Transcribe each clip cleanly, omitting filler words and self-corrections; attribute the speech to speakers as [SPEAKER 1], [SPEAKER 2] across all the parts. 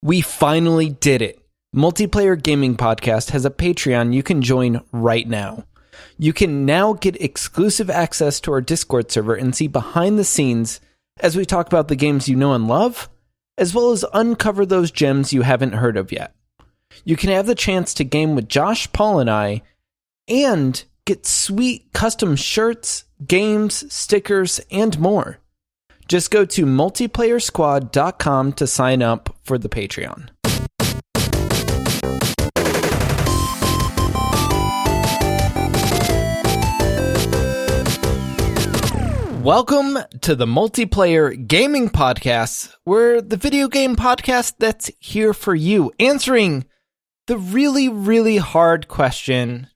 [SPEAKER 1] We finally did it. Multiplayer Gaming Podcast has a Patreon you can join right now. You can now get exclusive access to our Discord server and see behind the scenes as we talk about the games you know and love, as well as uncover those gems you haven't heard of yet. You can have the chance to game with Josh, Paul, and I, and get sweet custom shirts, games, stickers, and more. Just go to multiplayersquad.com to sign up for the Patreon. Welcome to the Multiplayer Gaming Podcast, where the video game podcast that's here for you, answering the really, really hard question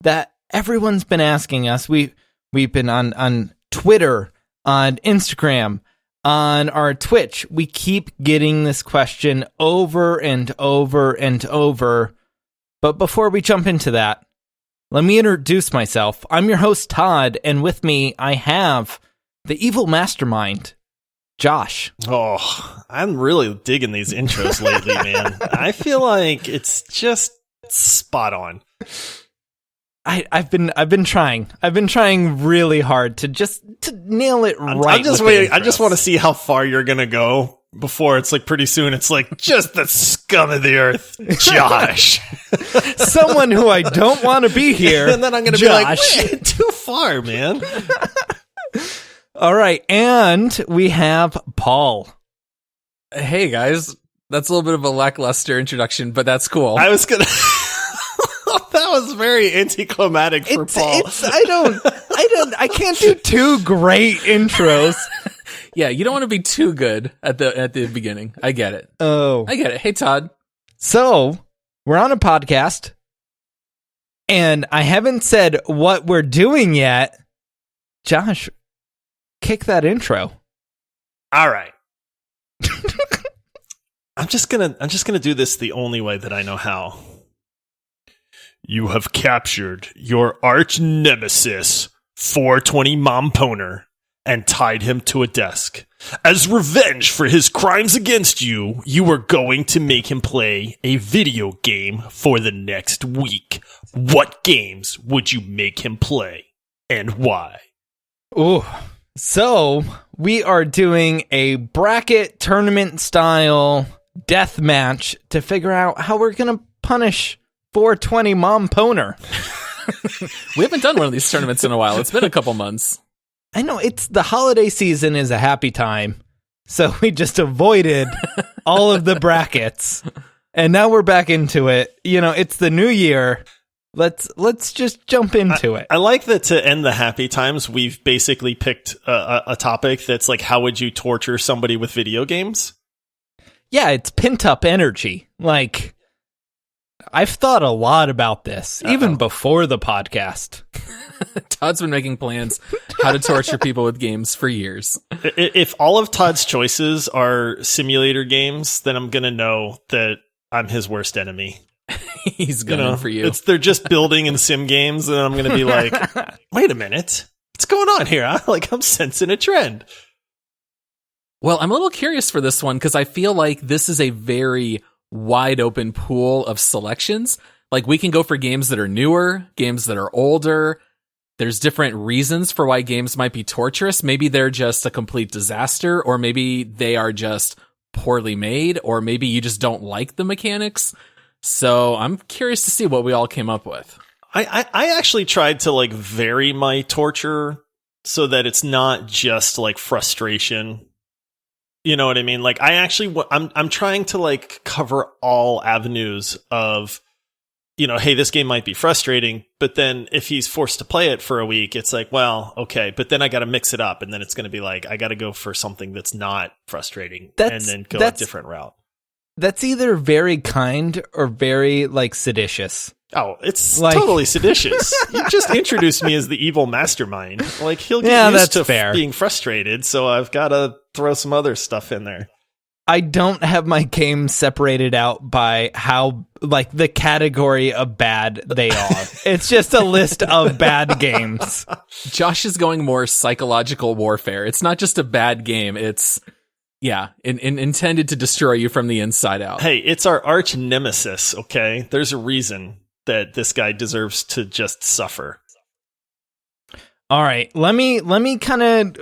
[SPEAKER 1] that everyone's been asking us. We've been on Twitter, on Instagram, on our Twitch. We keep getting this question over and over and over. But before we jump into that, let me introduce myself. I'm your host, Todd, and with me, I have the evil mastermind, Josh.
[SPEAKER 2] Oh, I'm really digging these intros lately, man. I feel like it's just spot on.
[SPEAKER 1] I've been trying really hard to nail it right.
[SPEAKER 2] I'm just waiting. I just want to see how far you're gonna go before it's like pretty soon. It's like just the scum of the earth, Josh.
[SPEAKER 1] Someone who I don't want to be here.
[SPEAKER 2] And then I'm gonna
[SPEAKER 1] Josh.
[SPEAKER 2] be like, wait, too far, man.
[SPEAKER 1] All right, and we have Paul.
[SPEAKER 3] Hey guys, that's a little bit of a lackluster introduction, but that's cool.
[SPEAKER 2] I was gonna. That was very anticlimactic for Paul.
[SPEAKER 1] I can't do two great intros.
[SPEAKER 3] Yeah, you don't want to be too good at the beginning. I get it.
[SPEAKER 1] Oh.
[SPEAKER 3] I get it. Hey, Todd.
[SPEAKER 1] So, we're on a podcast, and I haven't said what we're doing yet. Josh, kick that intro.
[SPEAKER 2] All right. I'm just gonna do this the only way that I know how. You have captured your arch nemesis, 420 Momponer, and tied him to a desk. As revenge for his crimes against you, you are going to make him play a video game for the next week. What games would you make him play, and why?
[SPEAKER 1] Ooh. So, we are doing a bracket tournament style death match to figure out how we're going to punish 420 Momponer.
[SPEAKER 3] We haven't done one of these tournaments in a while. It's been a couple months.
[SPEAKER 1] I know, it's the holiday season is a happy time, so we just avoided all of the brackets, and now we're back into it. You know, it's the new year. Let's just jump into it.
[SPEAKER 2] I like that to end the happy times, we've basically picked a topic that's like, how would you torture somebody with video games?
[SPEAKER 1] Yeah, it's pent up energy. Like, I've thought a lot about this, even before the podcast.
[SPEAKER 3] Todd's been making plans how to torture people with games for years.
[SPEAKER 2] If all of Todd's choices are simulator games, then I'm going to know that I'm his worst enemy.
[SPEAKER 3] He's gunning for you.
[SPEAKER 2] They're just building in sim games, and I'm going to be like, wait a minute. What's going on here? I'm sensing a trend.
[SPEAKER 3] Well, I'm a little curious for this one because I feel like this is a very wide open pool of selections. Like, we can go for games that are newer, games that are older. There's different reasons for why games might be torturous. Maybe they're just a complete disaster, or maybe they are just poorly made, or maybe you just don't like the mechanics. So I'm curious to see what we all came up with.
[SPEAKER 2] I actually tried to like vary my torture so that it's not just like frustration. You know what I mean? Like, I'm trying to like cover all avenues of, you know, hey, this game might be frustrating, but then if he's forced to play it for a week, it's like, well, okay, but then I got to mix it up, and then it's going to be like, I got to go for something that's not frustrating and then go a different route.
[SPEAKER 1] That's either very kind or very, like, seditious.
[SPEAKER 2] Oh, it's like, totally seditious. You just introduced me as the evil mastermind. Like, he'll get used to being frustrated, so I've got to throw some other stuff in there.
[SPEAKER 1] I don't have my games separated out by how, like, the category of bad they are. It's just a list of bad games.
[SPEAKER 3] Josh is going more psychological warfare. It's not just a bad game. It's Yeah, intended to destroy you from the inside out.
[SPEAKER 2] Hey, it's our arch nemesis, okay? There's a reason that this guy deserves to just suffer.
[SPEAKER 1] All right, let me kind of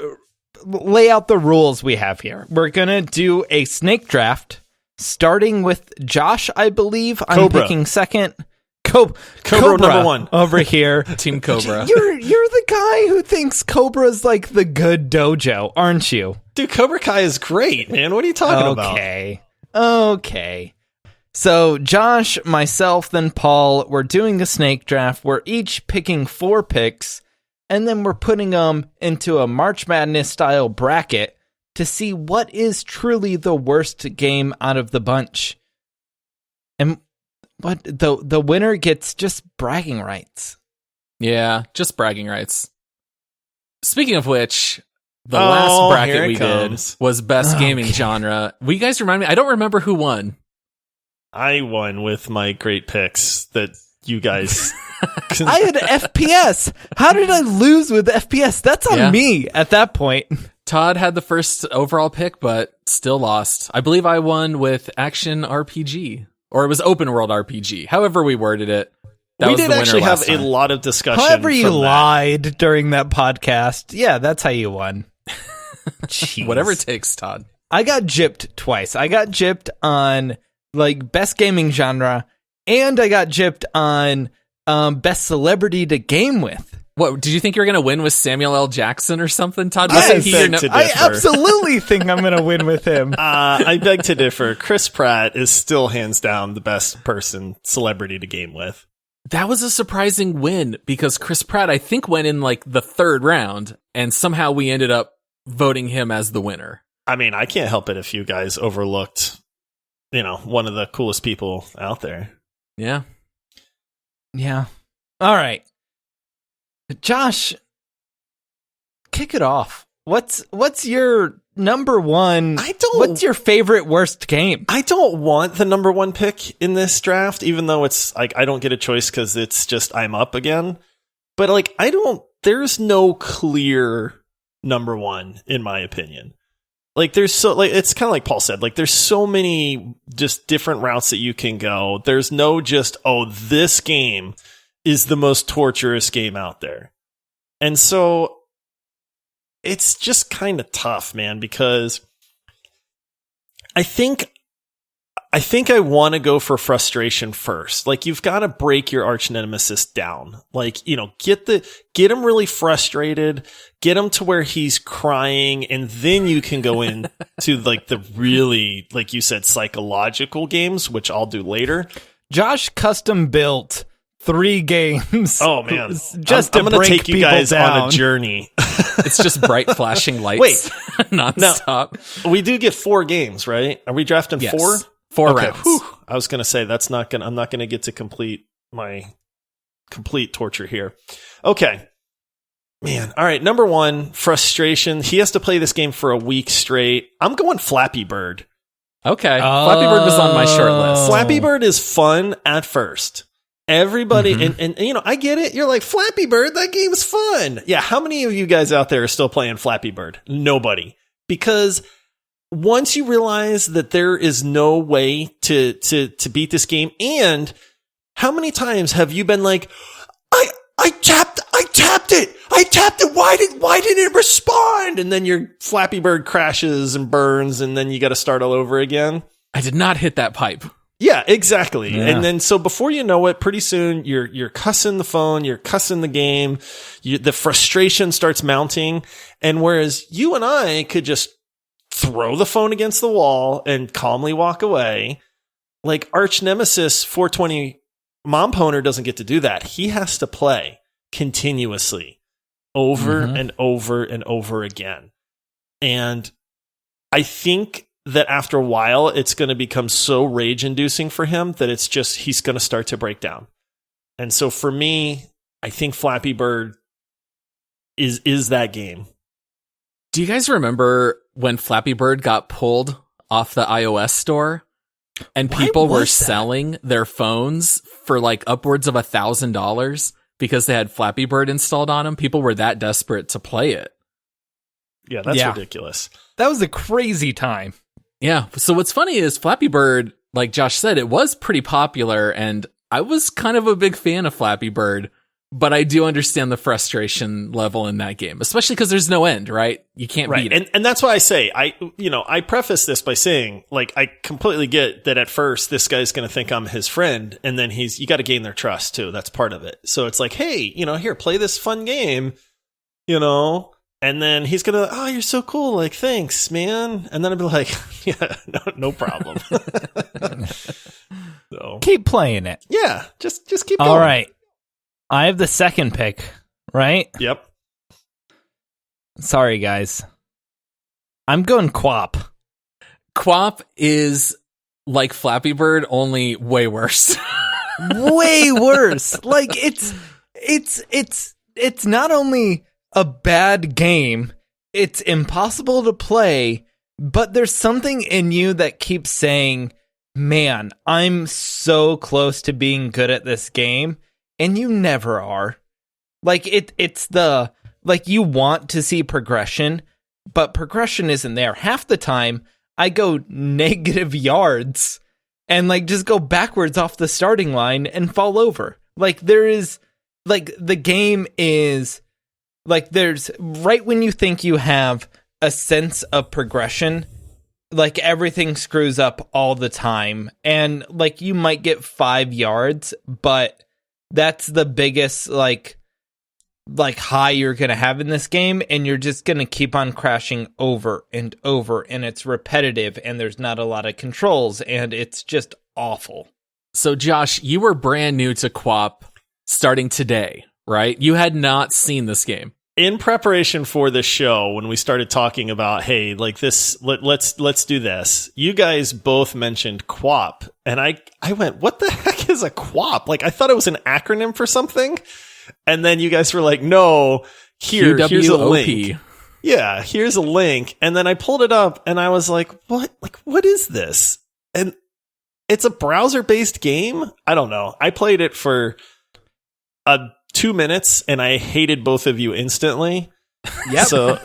[SPEAKER 1] lay out the rules we have here. We're going to do a snake draft, starting with Josh, I believe. I'm
[SPEAKER 2] Cobra.
[SPEAKER 1] picking second.
[SPEAKER 2] Cobra number one.
[SPEAKER 1] Over here.
[SPEAKER 3] Team Cobra.
[SPEAKER 1] You're the guy who thinks Cobra's like the good dojo, aren't you?
[SPEAKER 2] Dude, Cobra Kai is great, man. What are you talking about?
[SPEAKER 1] Okay. So Josh, myself, then Paul, we're doing a snake draft. We're each picking 4 picks, and then we're putting them into a March Madness style bracket to see what is truly the worst game out of the bunch. And what the winner gets just bragging rights.
[SPEAKER 3] Yeah, just bragging rights. Speaking of which, the last bracket we did was best gaming genre. Will you guys remind me? I don't remember who won.
[SPEAKER 2] I won with my great picks that you guys...
[SPEAKER 1] I had FPS. How did I lose with FPS? That's on me at that point.
[SPEAKER 3] Todd had the first overall pick, but still lost. I believe I won with action RPG. Or it was open world RPG. However we worded it.
[SPEAKER 2] We did actually have a lot of discussion.
[SPEAKER 1] However you lied during that podcast. Yeah, that's how you won.
[SPEAKER 3] Whatever it takes, Todd.
[SPEAKER 1] I got gypped twice. I got gypped on like best gaming genre, and I got gypped on best celebrity to game with.
[SPEAKER 3] What, did you think you were going to win with Samuel L. Jackson or something, Todd?
[SPEAKER 1] I absolutely think I'm going to win with him.
[SPEAKER 2] I beg to differ. Chris Pratt is still hands down the best celebrity to game with.
[SPEAKER 3] That was a surprising win because Chris Pratt, I think, went in like the 3rd round, and somehow we ended up voting him as the winner.
[SPEAKER 2] I mean, I can't help it if you guys overlooked, one of the coolest people out there.
[SPEAKER 3] Yeah.
[SPEAKER 1] Yeah. All right. Josh, kick it off. What's your number one? What's your favorite worst game?
[SPEAKER 2] I don't want the number 1 pick in this draft, even though it's like I don't get a choice because it's just I'm up again. But like there's no clear number 1 in my opinion. Like it's kind of like Paul said, like there's so many just different routes that you can go. There's no just, this game is the most torturous game out there. And so it's just kind of tough, man, because I think I want to go for frustration first. Like you've got to break your arch nemesis down. Like, get him really frustrated, get him to where he's crying, and then you can go in to like the really, like you said, psychological games, which I'll do later.
[SPEAKER 1] Josh custom built 3 games.
[SPEAKER 2] Oh man.
[SPEAKER 1] I'm
[SPEAKER 2] going to take you guys on a journey.
[SPEAKER 3] It's just bright flashing lights.
[SPEAKER 2] Wait,
[SPEAKER 3] nonstop.
[SPEAKER 2] Now, we do get 4 games, right? Are we drafting 4?
[SPEAKER 3] 4 rounds.
[SPEAKER 2] Whew. I was going to say I'm not going to get to complete my complete torture here. Okay. Man. All right. Number 1, frustration. He has to play this game for a week straight. I'm going Flappy Bird.
[SPEAKER 3] Okay. Flappy Bird was on my short list.
[SPEAKER 2] Flappy Bird is fun at first. Everybody, and I get it. You're like, Flappy Bird, that game's fun. Yeah. How many of you guys out there are still playing Flappy Bird? Nobody. Because once you realize that there is no way to beat this game, and how many times have you been like, I tapped it. Why didn't it respond? And then your Flappy Bird crashes and burns, and then you got to start all over again.
[SPEAKER 3] I did not hit that pipe.
[SPEAKER 2] Yeah, exactly. Yeah. And then so before you know it, pretty soon you're cussing the phone, you're cussing the game, the frustration starts mounting. And whereas you and I could just throw the phone against the wall and calmly walk away, like arch nemesis 420 Momponer doesn't get to do that. He has to play continuously over and over and over again. And I think that after a while, it's going to become so rage-inducing for him that it's just, he's going to start to break down. And so for me, I think Flappy Bird is that game.
[SPEAKER 3] Do you guys remember when Flappy Bird got pulled off the iOS store? And people were selling their phones for like upwards of $1,000 because they had Flappy Bird installed on them. People were that desperate to play it.
[SPEAKER 2] Yeah, that's
[SPEAKER 1] Yeah.
[SPEAKER 2] ridiculous.
[SPEAKER 1] That was a crazy time.
[SPEAKER 3] Yeah. So what's funny is Flappy Bird, like Josh said, it was pretty popular, and I was kind of a big fan of Flappy Bird, but I do understand the frustration level in that game, especially because there's no end, right? You can't beat it.
[SPEAKER 2] And that's why I say, I preface this by saying, like, I completely get that at first this guy's going to think I'm his friend, and then you got to gain their trust too. That's part of it. So it's like, hey, here, play this fun game, and then he's going to, oh, you're so cool. Like, thanks, man. And then I'd be like, yeah, no problem. So
[SPEAKER 1] Keep playing it.
[SPEAKER 2] yeah, just keep going.
[SPEAKER 1] All right. I have the second pick, right?
[SPEAKER 2] Yep.
[SPEAKER 1] Sorry, guys. I'm going Quap.
[SPEAKER 3] Quap is like Flappy Bird, only way worse.
[SPEAKER 1] Way worse. Like, it's not only a bad game, it's impossible to play, but there's something in you that keeps saying, man, I'm so close to being good at this game, and you never are. Like, it's like, you want to see progression, but progression isn't there. Half the time, I go negative yards and, like, just go backwards off the starting line and fall over. Like, the game is, like, there's, right when you think you have a sense of progression, like, everything screws up all the time. And, like, you might get 5 yards, but that's the biggest, like high you're going to have in this game, and you're just going to keep on crashing over and over, and it's repetitive, and there's not a lot of controls, and it's just awful.
[SPEAKER 3] So, Josh, you were brand new to Quap starting today, right? You had not seen this game.
[SPEAKER 2] In preparation for this show, when we started talking about, hey, like this, let's do this, you guys both mentioned Quap, and I went, what the heck is a Quap? Like, I thought it was an acronym for something, and then you guys were like, no, here's a link. Yeah, here's a link, and then I pulled it up, and I was like, what? Like, what is this? And it's a browser-based game? I don't know. I played it for 2 minutes, and I hated both of you instantly.
[SPEAKER 1] Yep.
[SPEAKER 2] So,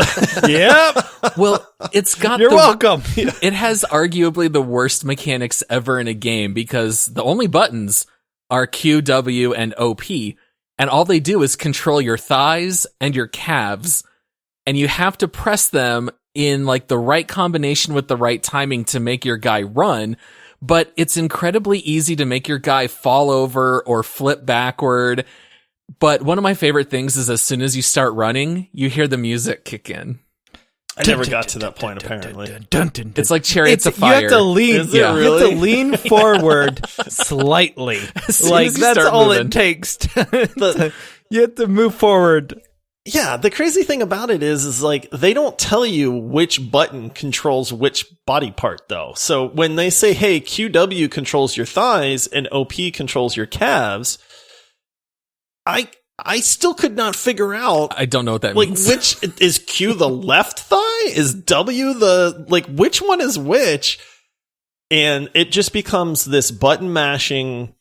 [SPEAKER 1] Yep.
[SPEAKER 3] Well, it's got
[SPEAKER 1] You're welcome.
[SPEAKER 3] It has arguably the worst mechanics ever in a game, because the only buttons are Q, W, and OP, and all they do is control your thighs and your calves, and you have to press them in, like, the right combination with the right timing to make your guy run. But it's incredibly easy to make your guy fall over or flip backward. But one of my favorite things is, as soon as you start running, you hear the music kick in.
[SPEAKER 2] I never got to that point, apparently.
[SPEAKER 3] It's like Chariots of Fire.
[SPEAKER 1] You have to lean.
[SPEAKER 2] Is it really?
[SPEAKER 1] You have to lean forward slightly. Like, that's all
[SPEAKER 3] moving.
[SPEAKER 1] it takes. You have to move forward.
[SPEAKER 2] Yeah, the crazy thing about it is like, they don't tell you which button controls which body part, though. So when they say, hey, QW controls your thighs and OP controls your calves, I still could not figure out.
[SPEAKER 3] I don't know what that
[SPEAKER 2] like,
[SPEAKER 3] means.
[SPEAKER 2] which is Q the left thigh? Is W the, like, which one is which? And it just becomes this button mashing.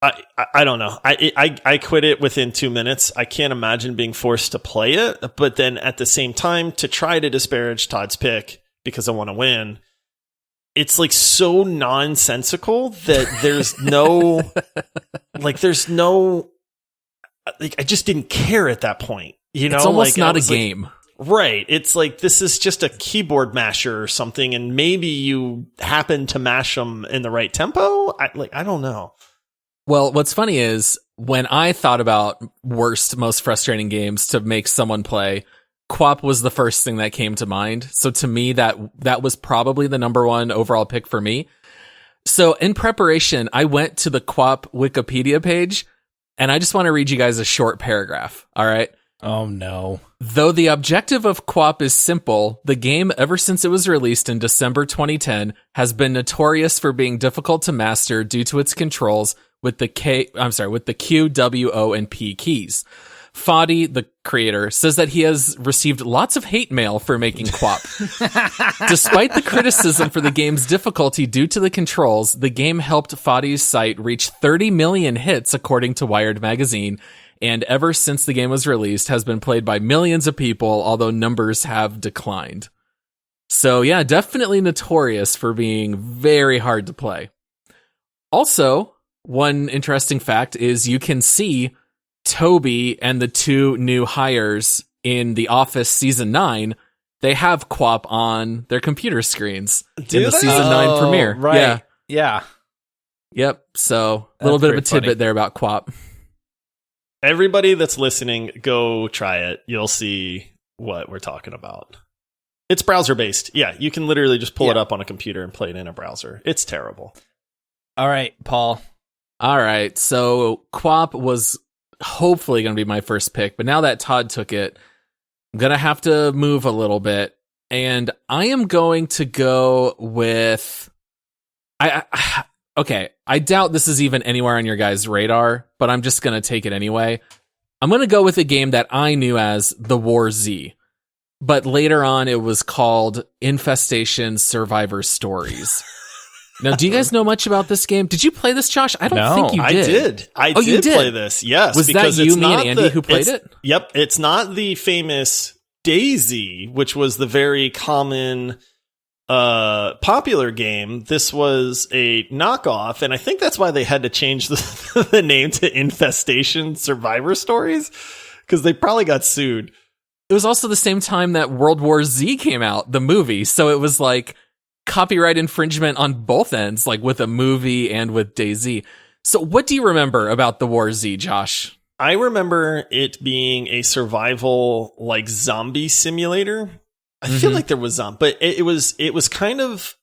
[SPEAKER 2] I don't know. I quit it within 2 minutes. I can't imagine being forced to play it. But then at the same time, to try to disparage Todd's pick because I want to win, it's like so nonsensical that there's no, like, I just didn't care at that point.
[SPEAKER 3] It's almost not a game.
[SPEAKER 2] Right. It's like, this is just a keyboard masher or something, and maybe you happen to mash them in the right tempo. I don't know.
[SPEAKER 3] Well, what's funny is, when I thought about worst, most frustrating games to make someone play, Quap was the first thing that came to mind. So to me, that was probably the number one overall pick for me. So in preparation, I went to the Quap Wikipedia page, and I just want to read you guys a short paragraph. All right.
[SPEAKER 1] Oh, no.
[SPEAKER 3] Though the objective of Quap is simple, the game, ever since it was released in December 2010, has been notorious for being difficult to master due to its controls with the Q, W, O, and P keys. Foddy, the creator, says that he has received lots of hate mail for making Quap. Despite the criticism for the game's difficulty due to the controls, the game helped Foddy's site reach 30 million hits, according to Wired magazine, and ever since the game was released has been played by millions of people, although numbers have declined. So yeah, definitely notorious for being very hard to play. Also, one interesting fact is you can see Toby and the two new hires in The Office Season 9. They have QWOP on their computer screens in the Season 9 premiere.
[SPEAKER 1] Right. Yeah.
[SPEAKER 3] Yep. So a little bit of a tidbit there about QWOP.
[SPEAKER 2] Everybody that's listening, go try it. You'll see what we're talking about. It's browser based. Yeah, you can literally just pull it up on a computer and play it in a browser. It's terrible.
[SPEAKER 1] All right, Paul.
[SPEAKER 3] All right. So QWOP was hopefully going to be my first pick, but now that Todd took it, I'm going to have to move a little bit. And I am going to go with... Okay, I doubt this is even anywhere on your guys' radar, but I'm just going to take it anyway. I'm going to go with a game that I knew as The War Z, but later on it was called Infestation Survivor Stories. Now, do you guys know much about this game? Did you play this, Josh? I don't think you did.
[SPEAKER 2] I did play this, yes.
[SPEAKER 3] Was that you, me, and Andy who played it?
[SPEAKER 2] Yep, it's not the famous Daisy, which was the very common... popular game. This was a knockoff, and I think that's why they had to change the name to Infestation Survivor Stories, because they probably got sued.
[SPEAKER 3] It was also the same time that World War Z came out, the movie, so it was like copyright infringement on both ends, like with a movie and with DayZ. So what do you remember about the War Z, Josh?
[SPEAKER 2] I remember it being a survival, like, zombie simulator. I feel like there was but it was kind of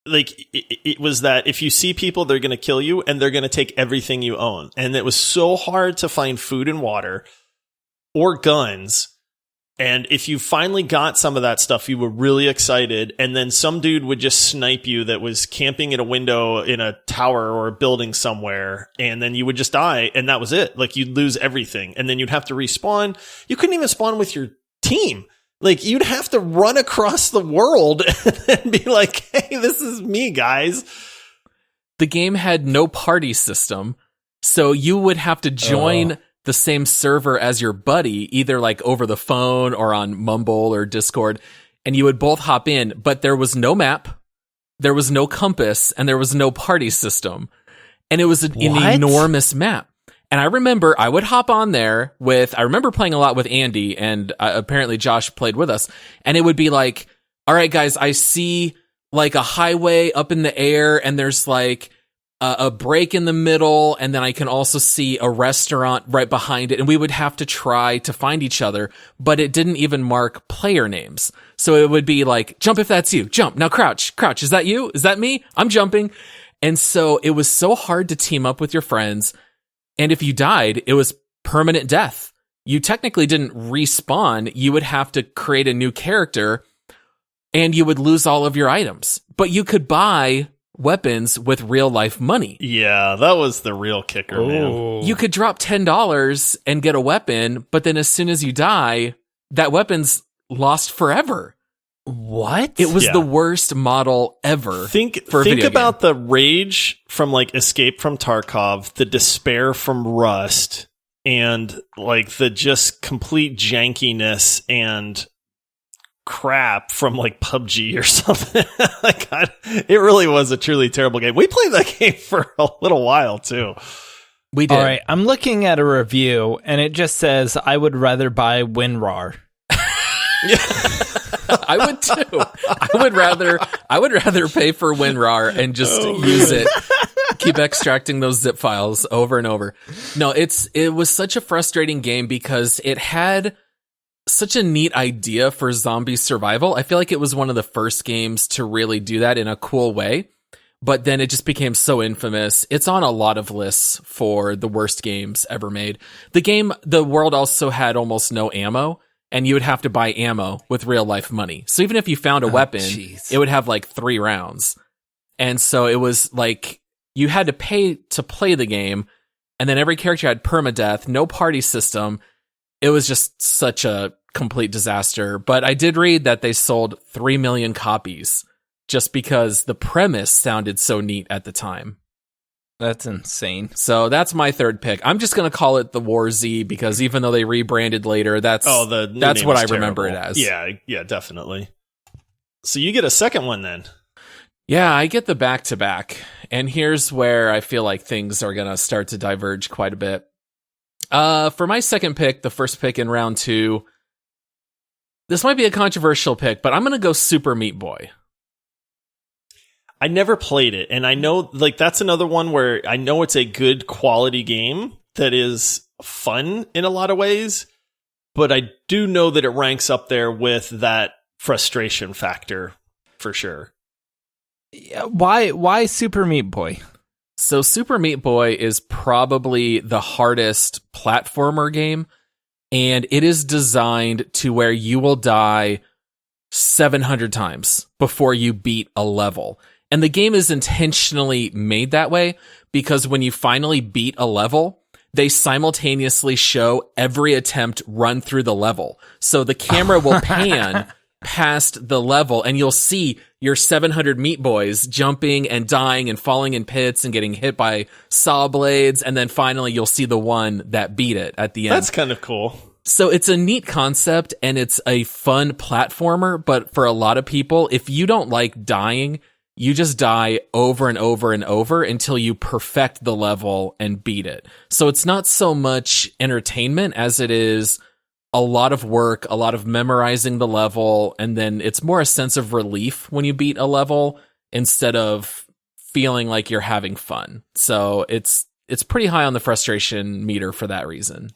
[SPEAKER 2] like it was that if you see people, they're going to kill you and they're going to take everything you own. And it was so hard to find food and water or guns. And if you finally got some of that stuff, you were really excited. And then some dude would just snipe you that was camping in a window in a tower or a building somewhere. And then you would just die. And that was it. Like, you'd lose everything. And then you'd have to respawn. You couldn't even spawn with your team. Like, you'd have to run across the world and be like, hey, this is me, guys.
[SPEAKER 3] The game had no party system, so you would have to join the same server as your buddy, either like over the phone or on Mumble or Discord, and you would both hop in, but there was no map, there was no compass, and there was no party system. And it was an enormous map. And I remember I would hop on there I remember playing a lot with Andy, and apparently Josh played with us. And it would be like, all right, guys, I see like a highway up in the air, and there's like a break in the middle, and then I can also see a restaurant right behind it. And we would have to try to find each other, but it didn't even mark player names. So it would be like, jump if that's you, jump. Now crouch. Is that you? Is that me? I'm jumping. And so it was so hard to team up with your friends. And if you died, it was permanent death. You technically didn't respawn. You would have to create a new character, and you would lose all of your items. But you could buy weapons with real life money.
[SPEAKER 2] Yeah, that was the real kicker, man.
[SPEAKER 3] You could drop $10 and get a weapon, but then as soon as you die, that weapon's lost forever.
[SPEAKER 1] What?
[SPEAKER 3] It was the worst model ever.
[SPEAKER 2] Think about the rage from like Escape from Tarkov, the despair from Rust, and like the just complete jankiness and crap from like PUBG or something. Like, it really was a truly terrible game. We played that game for a little while too.
[SPEAKER 3] We did.
[SPEAKER 1] All right, I'm looking at a review, and it just says, I would rather buy WinRAR.
[SPEAKER 3] I would too. I would rather pay for WinRAR and just use it. Keep extracting those zip files over and over. No, it was such a frustrating game because it had such a neat idea for zombie survival. I feel like it was one of the first games to really do that in a cool way. But then it just became so infamous. It's on a lot of lists for the worst games ever made. The world also had almost no ammo, and you would have to buy ammo with real life money. So even if you found a weapon, it would have like 3 rounds. And so it was like you had to pay to play the game, and then every character had permadeath, no party system. It was just such a complete disaster. But I did read that they sold 3 million copies just because the premise sounded so neat at the time.
[SPEAKER 1] That's insane.
[SPEAKER 3] So that's my third pick. I'm just going to call it the War Z because even though they rebranded later, that's what I remember it as.
[SPEAKER 2] Yeah, definitely. So you get a second one then.
[SPEAKER 3] Yeah, I get the back-to-back. And here's where I feel like things are going to start to diverge quite a bit. For my second pick, the first pick in round 2, this might be a controversial pick, but I'm going to go Super Meat Boy.
[SPEAKER 2] I never played it, and I know like that's another one where I know it's a good quality game that is fun in a lot of ways, but I do know that it ranks up there with that frustration factor for sure.
[SPEAKER 1] Yeah, why Super Meat Boy?
[SPEAKER 3] So Super Meat Boy is probably the hardest platformer game, and it is designed to where you will die 700 times before you beat a level. And the game is intentionally made that way because when you finally beat a level, they simultaneously show every attempt run through the level. So the camera will pan past the level and you'll see your 700 Meat Boys jumping and dying and falling in pits and getting hit by saw blades. And then finally you'll see the one that beat it at the end.
[SPEAKER 2] That's kind of cool.
[SPEAKER 3] So it's a neat concept and it's a fun platformer. But for a lot of people, if you don't like dying, you just die over and over and over until you perfect the level and beat it. So it's not so much entertainment as it is a lot of work, a lot of memorizing the level, and then it's more a sense of relief when you beat a level instead of feeling like you're having fun. So it's pretty high on the frustration meter for that reason.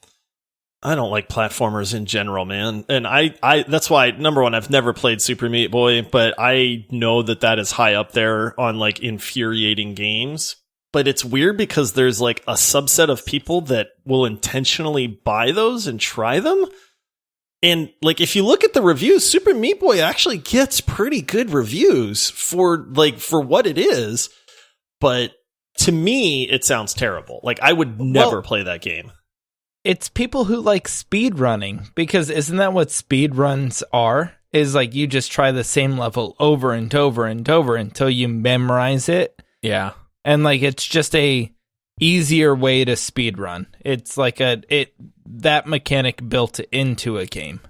[SPEAKER 2] I don't like platformers in general, man. And I that's why, number one, I've never played Super Meat Boy, but I know that is high up there on like infuriating games. But it's weird because there's like a subset of people that will intentionally buy those and try them. And like, if you look at the reviews, Super Meat Boy actually gets pretty good reviews for what it is. But to me, it sounds terrible. Like I would never play that game.
[SPEAKER 1] It's people who like speed running, because isn't that what speed runs are? Is like you just try the same level over and over and over until you memorize it.
[SPEAKER 3] Yeah.
[SPEAKER 1] And like it's just a easier way to speed run. It's like that mechanic built into a game.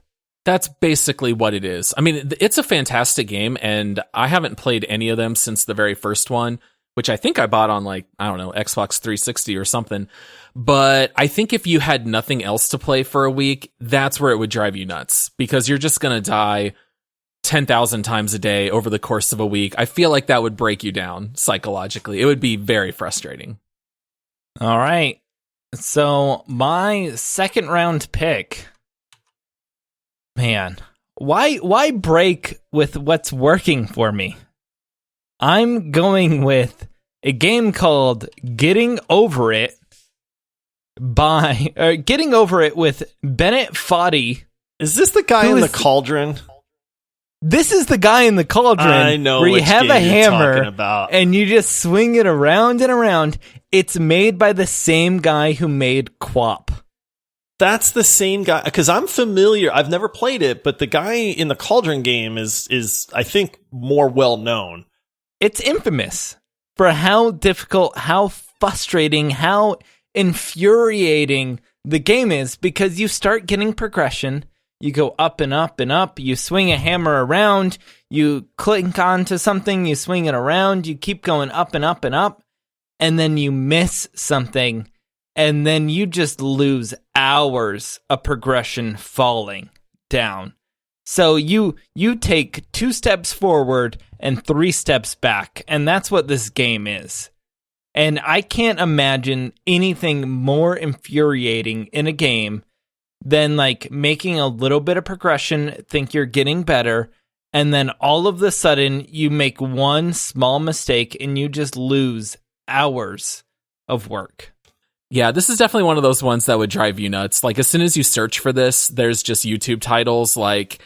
[SPEAKER 3] That's basically what it is. I mean, it's a fantastic game, and I haven't played any of them since the very first one, which I think I bought on like, I don't know, Xbox 360 or something. But I think if you had nothing else to play for a week, that's where it would drive you nuts, because you're just going to die 10,000 times a day over the course of a week. I feel like that would break you down psychologically. It would be very frustrating.
[SPEAKER 1] All right. So my second round pick, man, why break with what's working for me? I'm going with a game called Getting Over It Getting Over It with Bennett Foddy.
[SPEAKER 2] Is this the guy in the cauldron?
[SPEAKER 1] This is the guy in the cauldron.
[SPEAKER 2] I know
[SPEAKER 1] where you have a hammer
[SPEAKER 2] about.
[SPEAKER 1] And you just swing it around and around. It's made by the same guy who made Quap.
[SPEAKER 2] That's the same guy, because I'm familiar. I've never played it, but the guy in the cauldron game is I think more well known.
[SPEAKER 1] It's infamous for how difficult, how frustrating, how infuriating the game is, because you start getting progression. You go up and up and up. You swing a hammer around. You click onto something. You swing it around. You keep going up and up and up. And then you miss something. And then you just lose hours of progression falling down. So you take 2 steps forward and 3 steps back. And that's what this game is. And I can't imagine anything more infuriating in a game than like making a little bit of progression, think you're getting better, and then all of a sudden you make one small mistake and you just lose hours of work.
[SPEAKER 3] Yeah, this is definitely one of those ones that would drive you nuts. Like as soon as you search for this, there's just YouTube titles like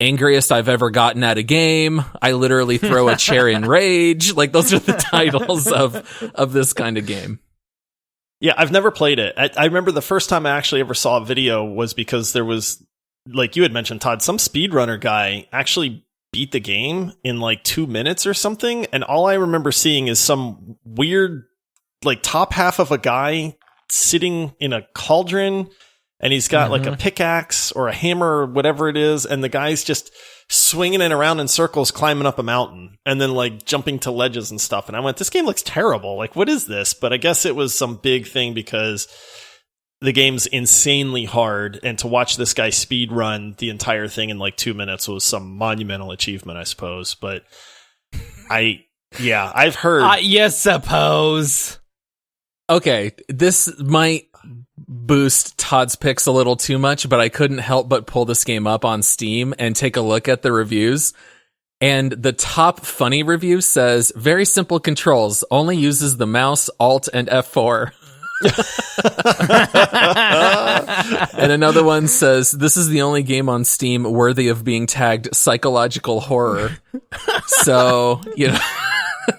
[SPEAKER 3] angriest I've ever gotten at a game. I literally throw a chair in rage. Like those are the titles of this kind of game.
[SPEAKER 2] Yeah, I've never played it. I remember the first time I actually ever saw a video was because there was, like you had mentioned, Todd, some speedrunner guy actually beat the game in like 2 minutes or something. And all I remember seeing is some weird like top half of a guy sitting in a cauldron, and he's got like a pickaxe or a hammer or whatever it is, and the guy's just swinging it around in circles, climbing up a mountain, and then like jumping to ledges and stuff. And I went, this game looks terrible. Like, what is this? But I guess it was some big thing because the game's insanely hard, and to watch this guy speed run the entire thing in like 2 minutes was some monumental achievement, I suppose. But I've heard.
[SPEAKER 1] You suppose.
[SPEAKER 3] Okay, this might boost Todd's picks a little too much, but I couldn't help but pull this game up on Steam and take a look at the reviews. And the top funny review says, very simple controls, only uses the mouse, Alt, and F4. And another one says, this is the only game on Steam worthy of being tagged psychological horror. So, you know,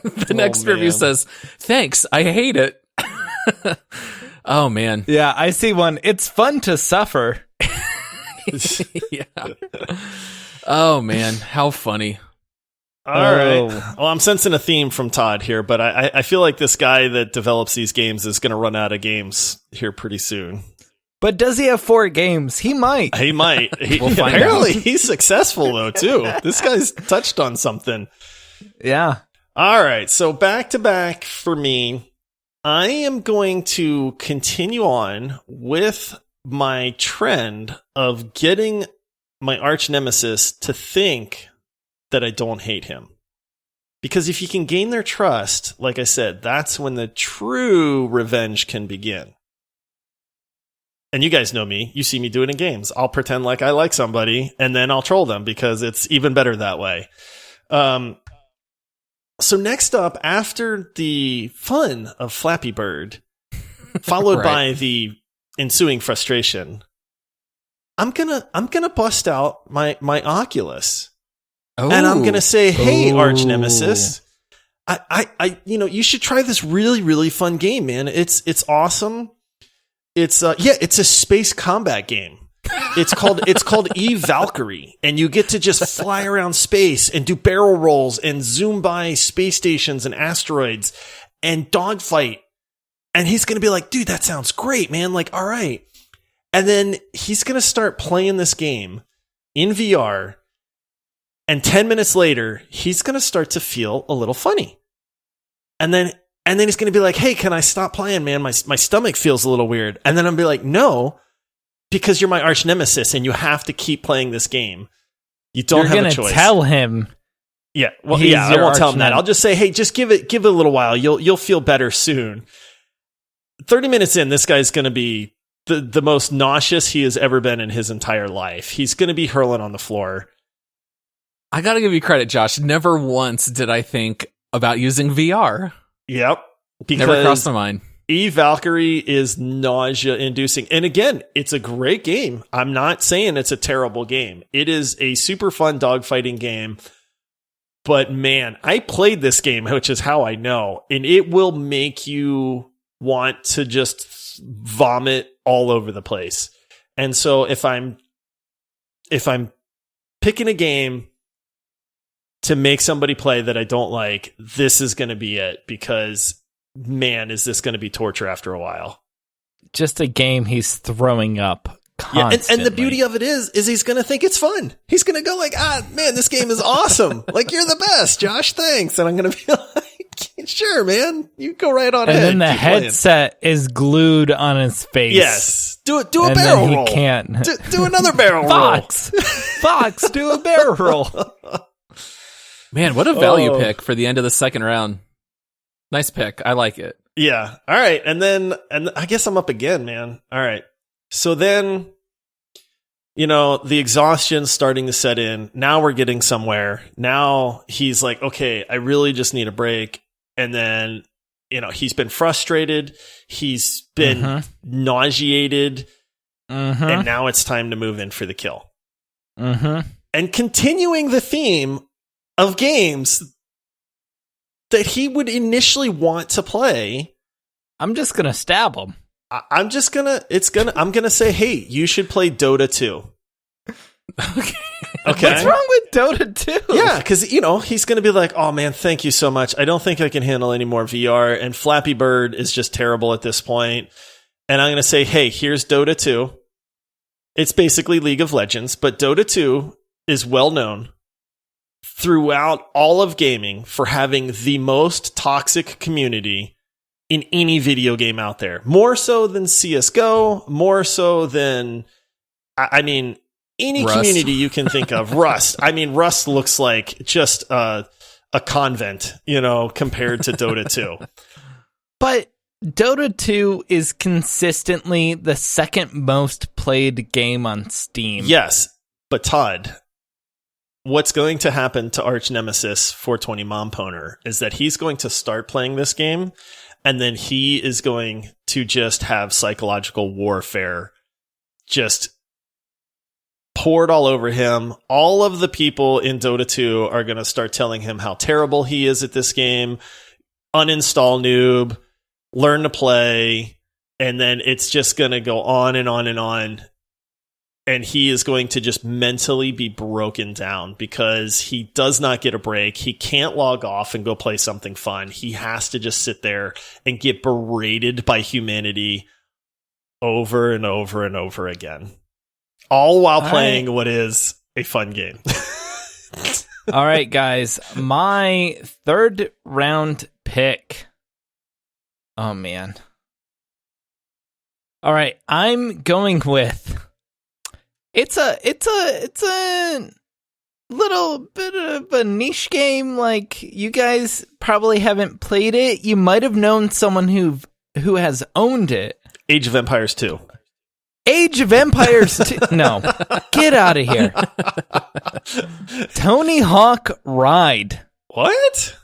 [SPEAKER 3] the next review says, thanks, I hate it. Oh, man.
[SPEAKER 1] Yeah, I see one. It's fun to suffer.
[SPEAKER 3] Yeah. Oh, man. How funny.
[SPEAKER 2] All right. Well, I'm sensing a theme from Todd here, but I feel like this guy that develops these games is going to run out of games here pretty soon.
[SPEAKER 1] But does he have 4 games? He might.
[SPEAKER 2] He might.
[SPEAKER 3] We'll find
[SPEAKER 2] Apparently,
[SPEAKER 3] out.
[SPEAKER 2] he's successful, though, too. This guy's touched on something.
[SPEAKER 1] Yeah.
[SPEAKER 2] All right. So back to back for me. I am going to continue on with my trend of getting my arch nemesis to think that I don't hate him. Because if you can gain their trust, like I said, that's when the true revenge can begin. And you guys know me. You see me do it in games. I'll pretend like I like somebody, and then I'll troll them because it's even better that way. So next up, after the fun of Flappy Bird, followed by the ensuing frustration, I'm gonna bust out my Oculus, and I'm gonna say, "Hey, arch nemesis, you should try this really, really fun game, man. It's awesome. It's a space combat game. It's called Eve Valkyrie, and you get to just fly around space and do barrel rolls and zoom by space stations and asteroids and dogfight." And he's going to be like, dude, that sounds great, man. Like, all right. And then he's going to start playing this game in VR. And 10 minutes later, he's going to start to feel a little funny. And then he's going to be like, hey, can I stop playing, man? My stomach feels a little weird. And then I'm going to be like, no, because you're my arch nemesis and you have to keep playing this game. You don't have a choice.
[SPEAKER 1] You're going to tell him.
[SPEAKER 2] Yeah. Well, yeah, I won't tell him that. I'll just say, hey, just give it a little while. You'll feel better soon. 30 minutes in, this guy's going to be the most nauseous he has ever been in his entire life. He's going to be hurling on the floor.
[SPEAKER 3] I got to give you credit, Josh. Never once did I think about using VR.
[SPEAKER 2] Yep. Because
[SPEAKER 3] never crossed my mind.
[SPEAKER 2] Eve Valkyrie is nausea-inducing. And again, it's a great game. I'm not saying it's a terrible game. It is a super fun dogfighting game. But man, I played this game, which is how I know. And it will make you want to just vomit all over the place. And so if I'm picking a game to make somebody play that I don't like, this is going to be it, because man, is this going to be torture after a while.
[SPEAKER 1] Just a game he's throwing up constantly.
[SPEAKER 2] Yeah, and the beauty of it is he's going to think it's fun. He's going to go like, man, this game is awesome. Like, you're the best, Josh, thanks. And I'm going to be like, sure, man, you go right on ahead.
[SPEAKER 1] And then the headset is glued on his face.
[SPEAKER 2] Yes. Do a barrel roll.
[SPEAKER 1] He can't.
[SPEAKER 2] Do another barrel roll.
[SPEAKER 1] Fox, do a barrel roll.
[SPEAKER 3] Man, what a value pick for the end of the second round. Nice pick. I like it.
[SPEAKER 2] Yeah. All right. And I guess I'm up again, man. All right. So then, the exhaustion's starting to set in. Now we're getting somewhere. Now he's like, okay, I really just need a break. And then, he's been frustrated. He's been nauseated. And now it's time to move in for the kill. And continuing the theme of games that he would initially want to play,
[SPEAKER 1] I'm just going to stab him.
[SPEAKER 2] I'm going to say, hey, you should play Dota 2. Okay.
[SPEAKER 1] What's wrong with Dota 2?
[SPEAKER 2] Yeah, because, he's going to be like, oh, man, thank you so much. I don't think I can handle any more VR. And Flappy Bird is just terrible at this point. And I'm going to say, hey, here's Dota 2. It's basically League of Legends, but Dota 2 is well known throughout all of gaming for having the most toxic community in any video game out there. More so than CSGO, more so than, any
[SPEAKER 3] Rust.
[SPEAKER 2] community you can think of. Rust. Rust looks like just a convent, compared to Dota 2.
[SPEAKER 1] But Dota 2 is consistently the second most played game on Steam.
[SPEAKER 2] Yes, but Todd, what's going to happen to arch nemesis 420 Momponer is that he's going to start playing this game, and then he is going to just have psychological warfare just poured all over him. All of the people in Dota 2 are going to start telling him how terrible he is at this game. Uninstall noob, learn to play, and then it's just going to go on and on and on. And he is going to just mentally be broken down because he does not get a break. He can't log off and go play something fun. He has to just sit there and get berated by humanity over and over and over again. All while playing what is a fun game.
[SPEAKER 1] All right, guys. My third round pick. Oh, man. All right. I'm going with... It's a little bit of a niche game. Like, you guys probably haven't played it. You might have known someone who has owned it.
[SPEAKER 2] Age of Empires 2.
[SPEAKER 1] Age of Empires 2. No. Get out of here. Tony Hawk Ride.
[SPEAKER 2] What?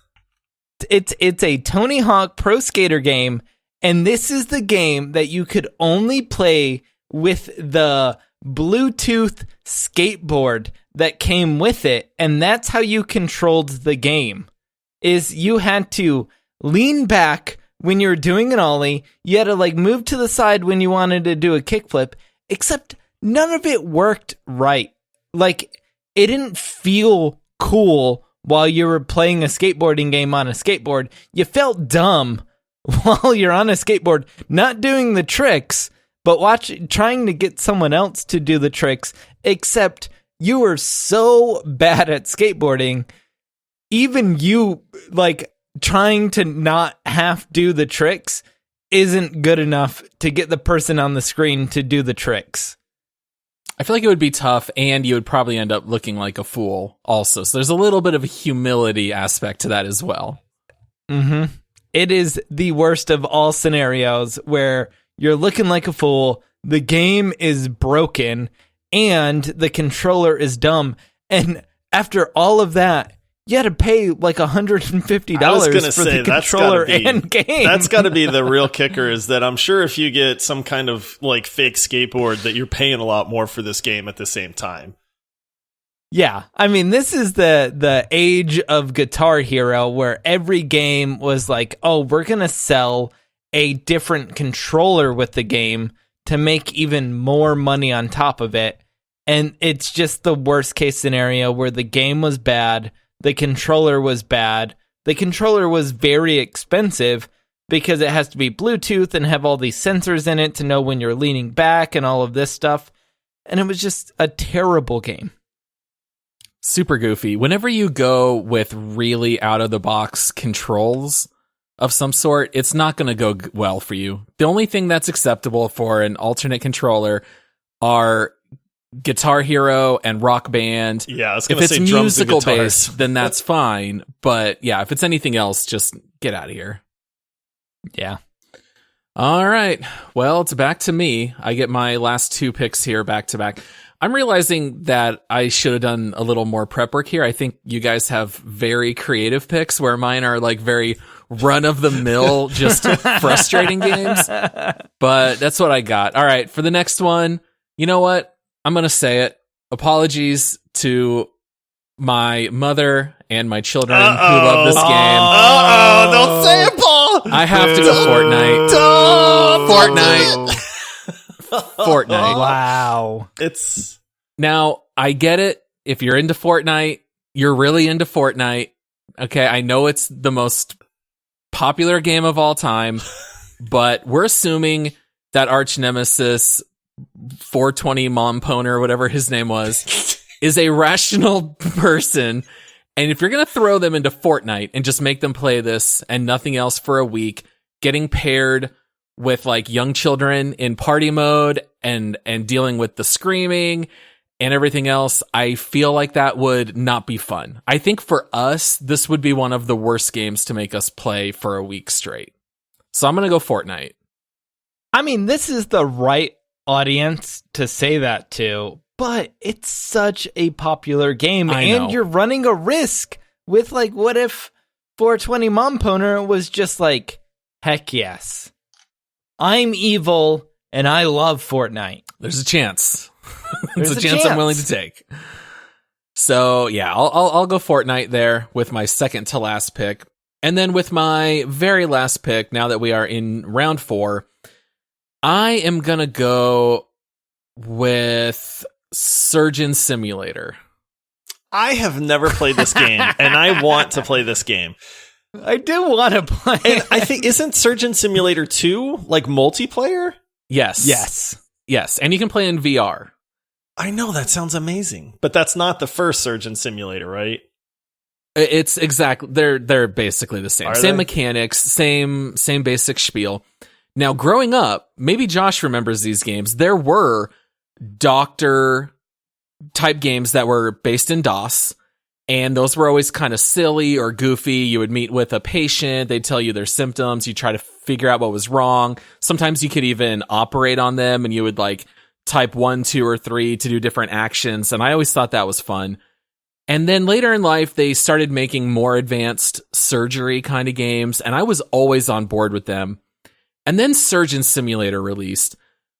[SPEAKER 1] It's a Tony Hawk Pro Skater game, and this is the game that you could only play with the Bluetooth skateboard that came with it, and that's how you controlled the game. Is you had to lean back when you were doing an ollie, you had to move to the side when you wanted to do a kickflip, except none of it worked right. It didn't feel cool while you were playing a skateboarding game on a skateboard. You felt dumb while you're on a skateboard, not doing the tricks, but trying to get someone else to do the tricks, except you were so bad at skateboarding, even you, trying to not half do the tricks isn't good enough to get the person on the screen to do the tricks.
[SPEAKER 3] I feel like it would be tough, and you would probably end up looking like a fool also. So there's a little bit of a humility aspect to that as well.
[SPEAKER 1] Mm-hmm. It is the worst of all scenarios where you're looking like a fool, the game is broken, and the controller is dumb. And after all of that, you had to pay $150 for the controller and game.
[SPEAKER 2] That's got to be the real kicker, is that I'm sure if you get some kind of fake skateboard that you're paying a lot more for this game at the same time.
[SPEAKER 1] Yeah, this is the age of Guitar Hero where every game was oh, we're going to sell a different controller with the game to make even more money on top of it. And it's just the worst case scenario where the game was bad, the controller was bad, the controller was very expensive because it has to be Bluetooth and have all these sensors in it to know when you're leaning back and all of this stuff. And it was just a terrible game.
[SPEAKER 3] Super goofy. Whenever you go with really out-of-the-box controls of some sort, it's not going to go well for you. The only thing that's acceptable for an alternate controller are Guitar Hero and Rock Band.
[SPEAKER 2] Yeah, I was going to
[SPEAKER 3] say
[SPEAKER 2] drums and
[SPEAKER 3] If it's musical
[SPEAKER 2] guitars.
[SPEAKER 3] based, then that's fine. But yeah, if it's anything else, just get out of here.
[SPEAKER 1] Yeah.
[SPEAKER 3] All right. Well, it's back to me. I get my last two picks here back to back. I'm realizing that I should have done a little more prep work here. I think you guys have very creative picks where mine are very run-of-the-mill, just frustrating games. But that's what I got. All right, for the next one, you know what? I'm going to say it. Apologies to my mother and my children who love this game.
[SPEAKER 2] Don't say it, Paul!
[SPEAKER 3] I have to go Fortnite. Fortnite.
[SPEAKER 1] Wow.
[SPEAKER 2] It's...
[SPEAKER 3] Now, I get it. If you're into Fortnite, you're really into Fortnite. Okay, I know it's the most popular game of all time, but we're assuming that arch nemesis 420 Mom Poner, whatever his name was, is a rational person. And if you're going to throw them into Fortnite and just make them play this and nothing else for a week, getting paired with like young children in party mode and dealing with the screaming and everything else, I feel like that would not be fun. I think for us, this would be one of the worst games to make us play for a week straight. So I'm going to go Fortnite.
[SPEAKER 1] I mean, this is the right audience to say that to, but it's such a popular game, and you're running a risk with, like, what if 420 Mom Poner was just like, heck yes, I'm evil and I love Fortnite.
[SPEAKER 3] There's a chance. There's a chance I'm willing to take. So yeah, I'll go Fortnite there with my second to last pick. And then with my very last pick, now that we are in round 4, I am going to go with Surgeon Simulator.
[SPEAKER 2] I have never played this game, and I want to play this game.
[SPEAKER 1] I do want to play.
[SPEAKER 2] And I think, isn't Surgeon Simulator 2 like multiplayer?
[SPEAKER 3] Yes. And you can play in VR.
[SPEAKER 2] I know, that sounds amazing. But that's not the first Surgeon Simulator, right?
[SPEAKER 3] It's exactly, they're basically the same. Same mechanics, same basic spiel. Now, growing up, maybe Josh remembers these games. There were doctor type games that were based in DOS, and those were always kind of silly or goofy. You would meet with a patient, they'd tell you their symptoms, you try to figure out what was wrong. Sometimes you could even operate on them, and you would like type 1, 2, or 3 to do different actions, and I always thought that was fun. And then later in life, they started making more advanced surgery kind of games, and I was always on board with them. And then Surgeon Simulator released,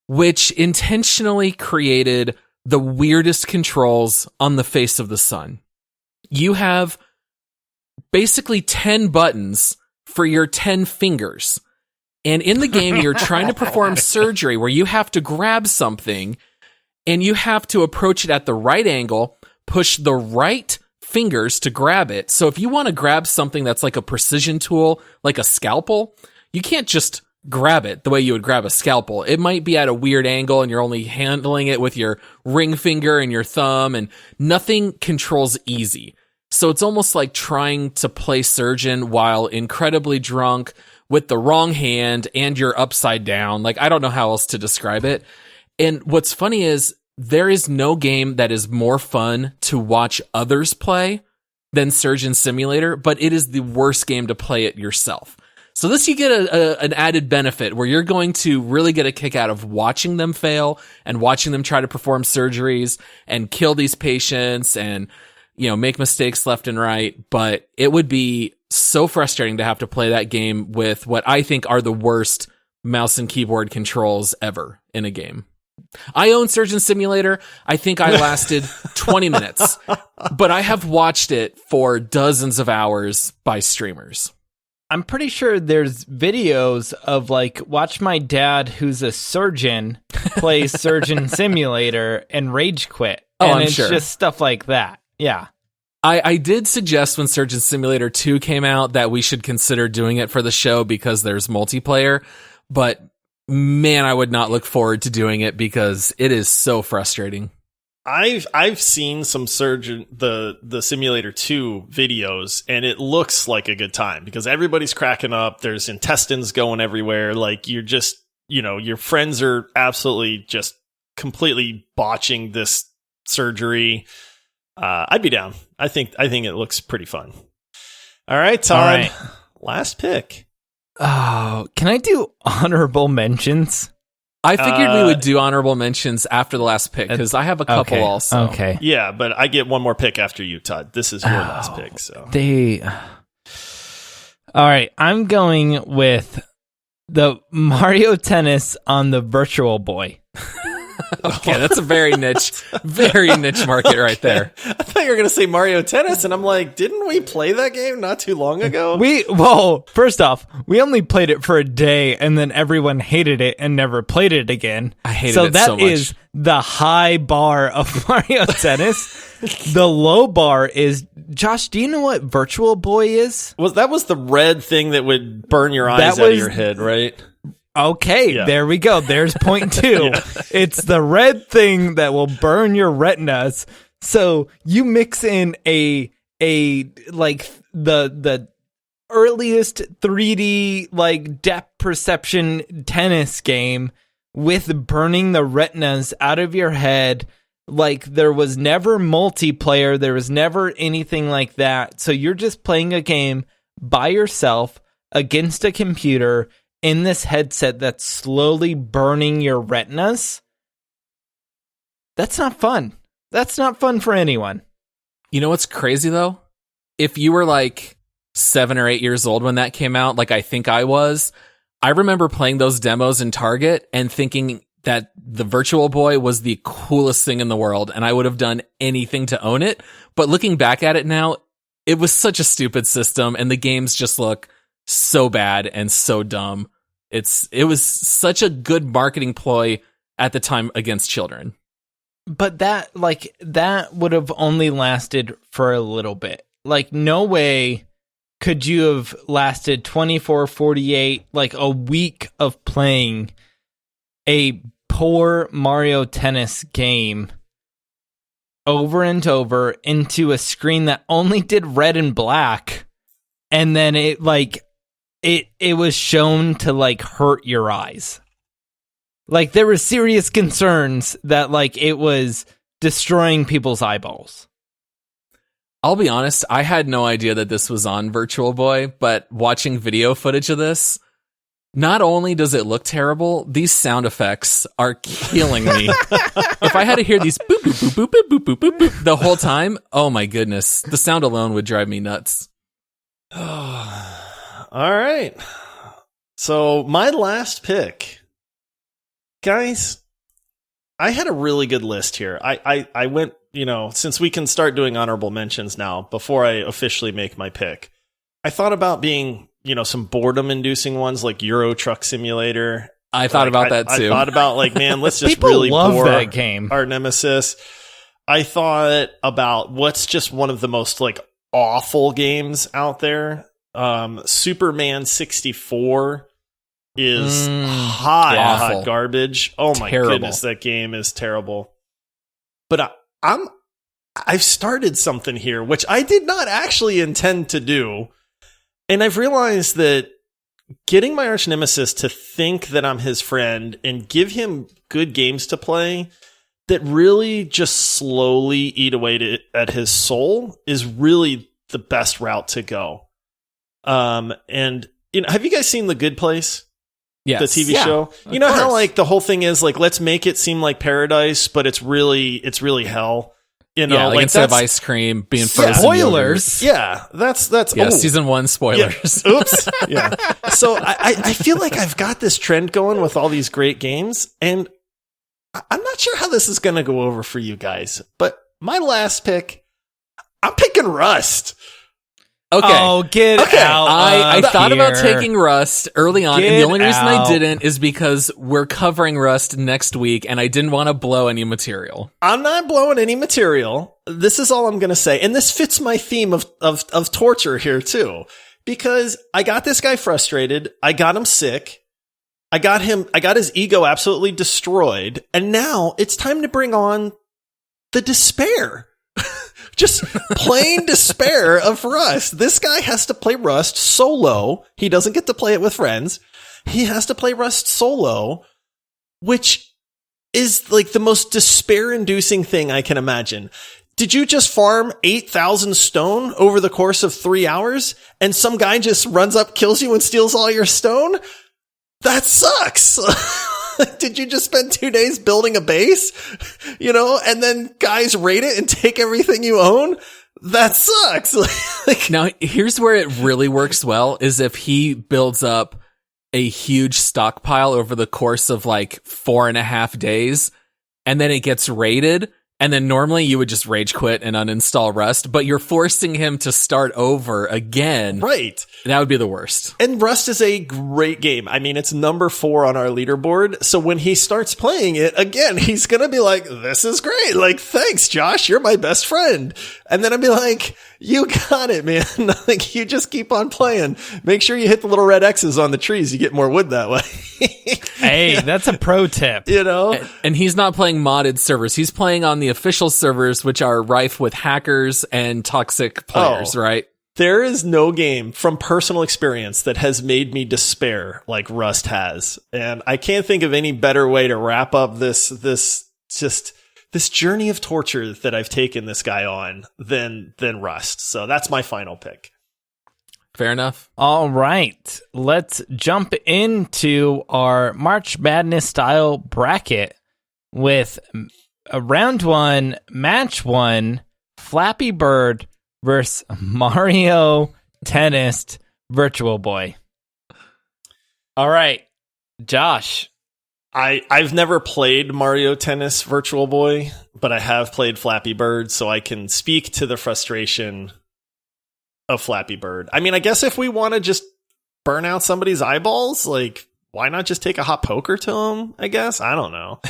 [SPEAKER 3] which intentionally created the weirdest controls on the face of the sun. You have basically 10 buttons for your 10 fingers. And in the game, you're trying to perform surgery where you have to grab something and you have to approach it at the right angle, push the right fingers to grab it. So if you want to grab something that's like a precision tool, like a scalpel, you can't just grab it the way you would grab a scalpel. It might be at a weird angle and you're only handling it with your ring finger and your thumb, and nothing controls easy. So it's almost like trying to play surgeon while incredibly drunk with the wrong hand and you're upside down. Like, I don't know how else to describe it. And what's funny is there is no game that is more fun to watch others play than Surgeon Simulator, but it is the worst game to play it yourself. So this, you get an added benefit where you're going to really get a kick out of watching them fail and watching them try to perform surgeries and kill these patients and, you know, make mistakes left and right. But it would be so frustrating to have to play that game with what I think are the worst mouse and keyboard controls ever in a game. I own Surgeon Simulator. I think I lasted 20 minutes, but I have watched it for dozens of hours by streamers.
[SPEAKER 1] I'm pretty sure there's videos of like, watch my dad, who's a surgeon, play Surgeon Simulator and rage quit.
[SPEAKER 3] Oh,
[SPEAKER 1] and
[SPEAKER 3] I'm
[SPEAKER 1] it's
[SPEAKER 3] sure.
[SPEAKER 1] just stuff like that. Yeah.
[SPEAKER 3] I did suggest when Surgeon Simulator 2 came out that we should consider doing it for the show because there's multiplayer, but man, I would not look forward to doing it because it is so frustrating.
[SPEAKER 2] I've seen some the Simulator 2 videos, and it looks like a good time because everybody's cracking up. There's intestines going everywhere. Like, you're just, you know, your friends are absolutely just completely botching this surgery. I'd be down. I think it looks pretty fun. All right, Todd. All right. Last pick.
[SPEAKER 1] Oh, can I do honorable mentions?
[SPEAKER 3] I figured we would do honorable mentions after the last pick because I have a couple also.
[SPEAKER 1] Okay.
[SPEAKER 2] Yeah, but I get one more pick after you, Todd. This is your last pick. So
[SPEAKER 1] All right, I'm going with the Mario Tennis on the Virtual Boy.
[SPEAKER 3] Okay, that's a very niche market right there.
[SPEAKER 2] I thought you were going to say Mario Tennis, and I'm like, didn't we play that game not too long ago?
[SPEAKER 1] Well, first off, we only played it for a day, and then everyone hated it and never played it again.
[SPEAKER 3] I hated it so much.
[SPEAKER 1] So that is the high bar of Mario Tennis. The low bar is, Josh, do you know what Virtual Boy is?
[SPEAKER 2] Well, that was the red thing that would burn your eyes out of your head, right?
[SPEAKER 1] Okay, There we go. There's point 2. It's the red thing that will burn your retinas. So you mix in a like the earliest 3D like depth perception tennis game with burning the retinas out of your head. Like, there was never multiplayer, there was never anything like that. So you're just playing a game by yourself against a computer in this headset that's slowly burning your retinas. That's not fun. That's not fun for anyone.
[SPEAKER 3] You know what's crazy, though? If you were like 7 or 8 years old when that came out, like I think I was, I remember playing those demos in Target and thinking that the Virtual Boy was the coolest thing in the world, and I would have done anything to own it. But looking back at it now, it was such a stupid system, and the games just look so bad and so dumb. It was such a good marketing ploy at the time against children.
[SPEAKER 1] But that would have only lasted for a little bit. Like, no way could you have lasted 24, 48, like a week of playing a poor Mario Tennis game over and over into a screen that only did red and black, and then it was shown to like hurt your eyes. Like, there were serious concerns that like it was destroying people's eyeballs.
[SPEAKER 3] I'll be honest, I had no idea that this was on Virtual Boy, but watching video footage of this, not only does it look terrible, these sound effects are killing me. If I had to hear these boop, boop, boop, boop, boop, boop, boop, boop the whole time, oh my goodness, the sound alone would drive me nuts.
[SPEAKER 2] All right. So my last pick, guys, I had a really good list here. I went, since we can start doing honorable mentions now, before I officially make my pick, I thought about being, some boredom inducing ones like Euro Truck Simulator.
[SPEAKER 3] I thought about that too.
[SPEAKER 2] I thought about like, man, let's just
[SPEAKER 1] People
[SPEAKER 2] really
[SPEAKER 1] love
[SPEAKER 2] bore
[SPEAKER 1] that game.
[SPEAKER 2] Our nemesis. I thought about what's just one of the most like awful games out there. Superman 64 is hot garbage. Oh my goodness, that game is terrible. But I've started something here, which I did not actually intend to do. And I've realized that getting my arch nemesis to think that I'm his friend and give him good games to play that really just slowly eat away at his soul is really the best route to go. And have you guys seen The Good Place?
[SPEAKER 3] Yes.
[SPEAKER 2] The TV show? You know how like the whole thing is like, let's make it seem like paradise, but it's really hell.
[SPEAKER 3] Like instead of ice cream being frozen.
[SPEAKER 1] Spoilers.
[SPEAKER 2] Yeah, that's
[SPEAKER 3] season 1 spoilers.
[SPEAKER 2] Yeah. Oops. Yeah. So I feel like I've got this trend going with all these great games, and I'm not sure how this is going to go over for you guys. But my last pick, I'm picking Rust.
[SPEAKER 1] Okay. Oh, get out.
[SPEAKER 3] I thought about taking Rust early on, and the only reason I didn't is because we're covering Rust next week, and I didn't want to blow any material.
[SPEAKER 2] I'm not blowing any material. This is all I'm going to say. And this fits my theme of torture here, too. Because I got this guy frustrated. I got him sick. I got his ego absolutely destroyed. And now it's time to bring on the despair. Just plain despair of Rust. This guy has to play Rust solo. He doesn't get to play it with friends. He has to play Rust solo, which is like the most despair-inducing thing I can imagine. Did you just farm 8,000 stone over the course of 3 hours, and some guy just runs up, kills you, and steals all your stone? That sucks! Did you just spend 2 days building a base? And then guys raid it and take everything you own? That sucks.
[SPEAKER 3] Now, here's where it really works well, is if he builds up a huge stockpile over the course of like 4.5 days, and then it gets raided. And then normally you would just rage quit and uninstall Rust, but you're forcing him to start over again.
[SPEAKER 2] Right.
[SPEAKER 3] That would be the worst.
[SPEAKER 2] And Rust is a great game. I mean, it's number 4 on our leaderboard. So when he starts playing it again, he's going to be like, this is great. Like, thanks, Josh. You're my best friend. And then I'd be like, you got it, man. Like, you just keep on playing. Make sure you hit the little red X's on the trees. You get more wood that way.
[SPEAKER 1] Hey, that's a pro tip.
[SPEAKER 2] You know?
[SPEAKER 3] And he's not playing modded servers. He's playing on the official servers, which are rife with hackers and toxic players, right?
[SPEAKER 2] There is no game from personal experience that has made me despair like Rust has. And I can't think of any better way to wrap up this journey of torture that I've taken this guy on than Rust. So that's my final pick.
[SPEAKER 3] Fair enough.
[SPEAKER 1] All right. Let's jump into our March Madness style bracket with round 1, match 1, Flappy Bird versus Mario Tennis Virtual Boy. All right, Josh.
[SPEAKER 2] I've never played Mario Tennis Virtual Boy, but I have played Flappy Bird, so I can speak to the frustration of Flappy Bird. I mean, I guess if we want to just burn out somebody's eyeballs, like, why not just take a hot poker to them, I guess? I don't know.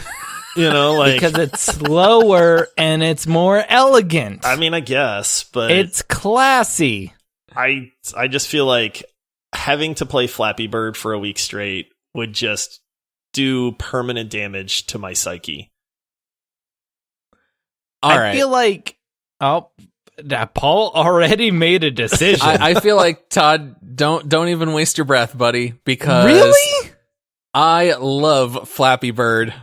[SPEAKER 2] You know, like,
[SPEAKER 1] because it's slower and it's more elegant.
[SPEAKER 2] I mean, I guess, but
[SPEAKER 1] it's classy.
[SPEAKER 2] I just feel like having to play Flappy Bird for a week straight would just do permanent damage to my psyche.
[SPEAKER 1] I feel like Paul already made a decision.
[SPEAKER 3] I feel like, Todd, don't even waste your breath, buddy, because
[SPEAKER 1] really?
[SPEAKER 3] I love Flappy Bird.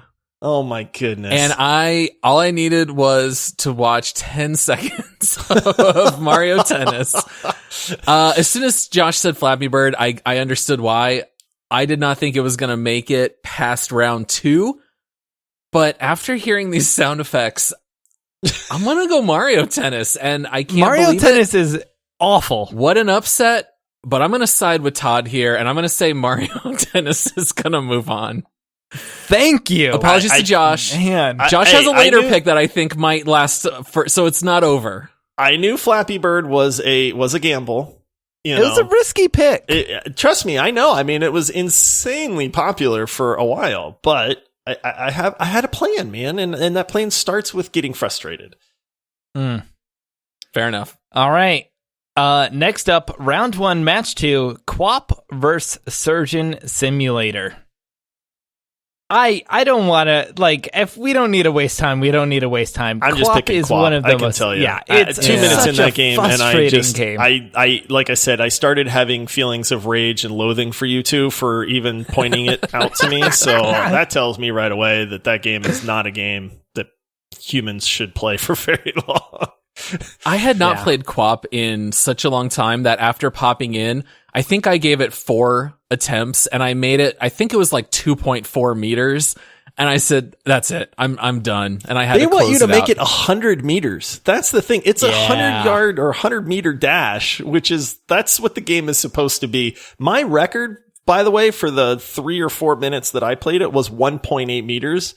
[SPEAKER 2] Oh my goodness.
[SPEAKER 3] And all I needed was to watch 10 seconds of Mario Tennis. As soon as Josh said Flappy Bird, I understood why. I did not think it was going to make it past round 2. But after hearing these sound effects, I'm going to go Mario Tennis. And I can't
[SPEAKER 1] Mario
[SPEAKER 3] believe
[SPEAKER 1] Tennis
[SPEAKER 3] it.
[SPEAKER 1] is awful.
[SPEAKER 3] What an upset. But I'm going to side with Todd here, and I'm going to say Mario Tennis is going to move on.
[SPEAKER 1] Thank you.
[SPEAKER 3] Apologies to Josh.
[SPEAKER 1] Man.
[SPEAKER 3] Josh has a later pick that I think might last so it's not over.
[SPEAKER 2] I knew Flappy Bird was a gamble. You know,
[SPEAKER 1] it was a risky pick.
[SPEAKER 2] Trust me, I know. I mean, it was insanely popular for a while, but I had a plan, man, and that plan starts with getting frustrated.
[SPEAKER 3] Fair enough.
[SPEAKER 1] All right. Next up, round 1, match 2, Quap versus Surgeon Simulator. I don't want to, like, if we don't need to waste time, we don't need to waste time.
[SPEAKER 2] I'm just picking
[SPEAKER 1] is
[SPEAKER 2] Quap,
[SPEAKER 1] one of the
[SPEAKER 2] I can
[SPEAKER 1] most,
[SPEAKER 2] tell you.
[SPEAKER 1] Yeah, it's
[SPEAKER 2] 2 minutes in that game, and
[SPEAKER 1] game.
[SPEAKER 2] I like I said, I started having feelings of rage and loathing for you two for even pointing it out to me. So that tells me right away that game is not a game that humans should play for very long.
[SPEAKER 3] I had not played Quap in such a long time that after popping in, I think I gave it 4 attempts and I made it, I think it was like 2.4 meters. And I said, that's it. I'm done. And I had to close it out.
[SPEAKER 2] They want you to make it 100 meters. That's the thing. It's a 100-yard or 100-meter dash, that's what the game is supposed to be. My record, by the way, for the 3 or 4 minutes that I played it was 1.8 meters.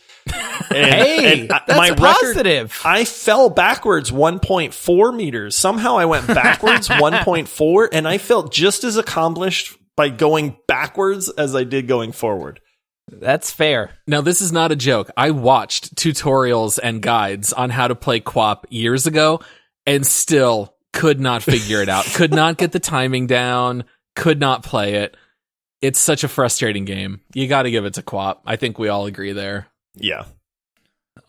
[SPEAKER 1] And that's my positive.
[SPEAKER 2] Record, I fell backwards 1.4 meters. Somehow I went backwards 1.4, and I felt just as accomplished by going backwards as I did going forward.
[SPEAKER 1] That's fair.
[SPEAKER 3] Now, this is not a joke. I watched tutorials and guides on how to play Quap years ago and still could not figure it out. Could not get the timing down. Could not play it. It's such a frustrating game. You got to give it to Quap. I think we all agree there.
[SPEAKER 2] Yeah.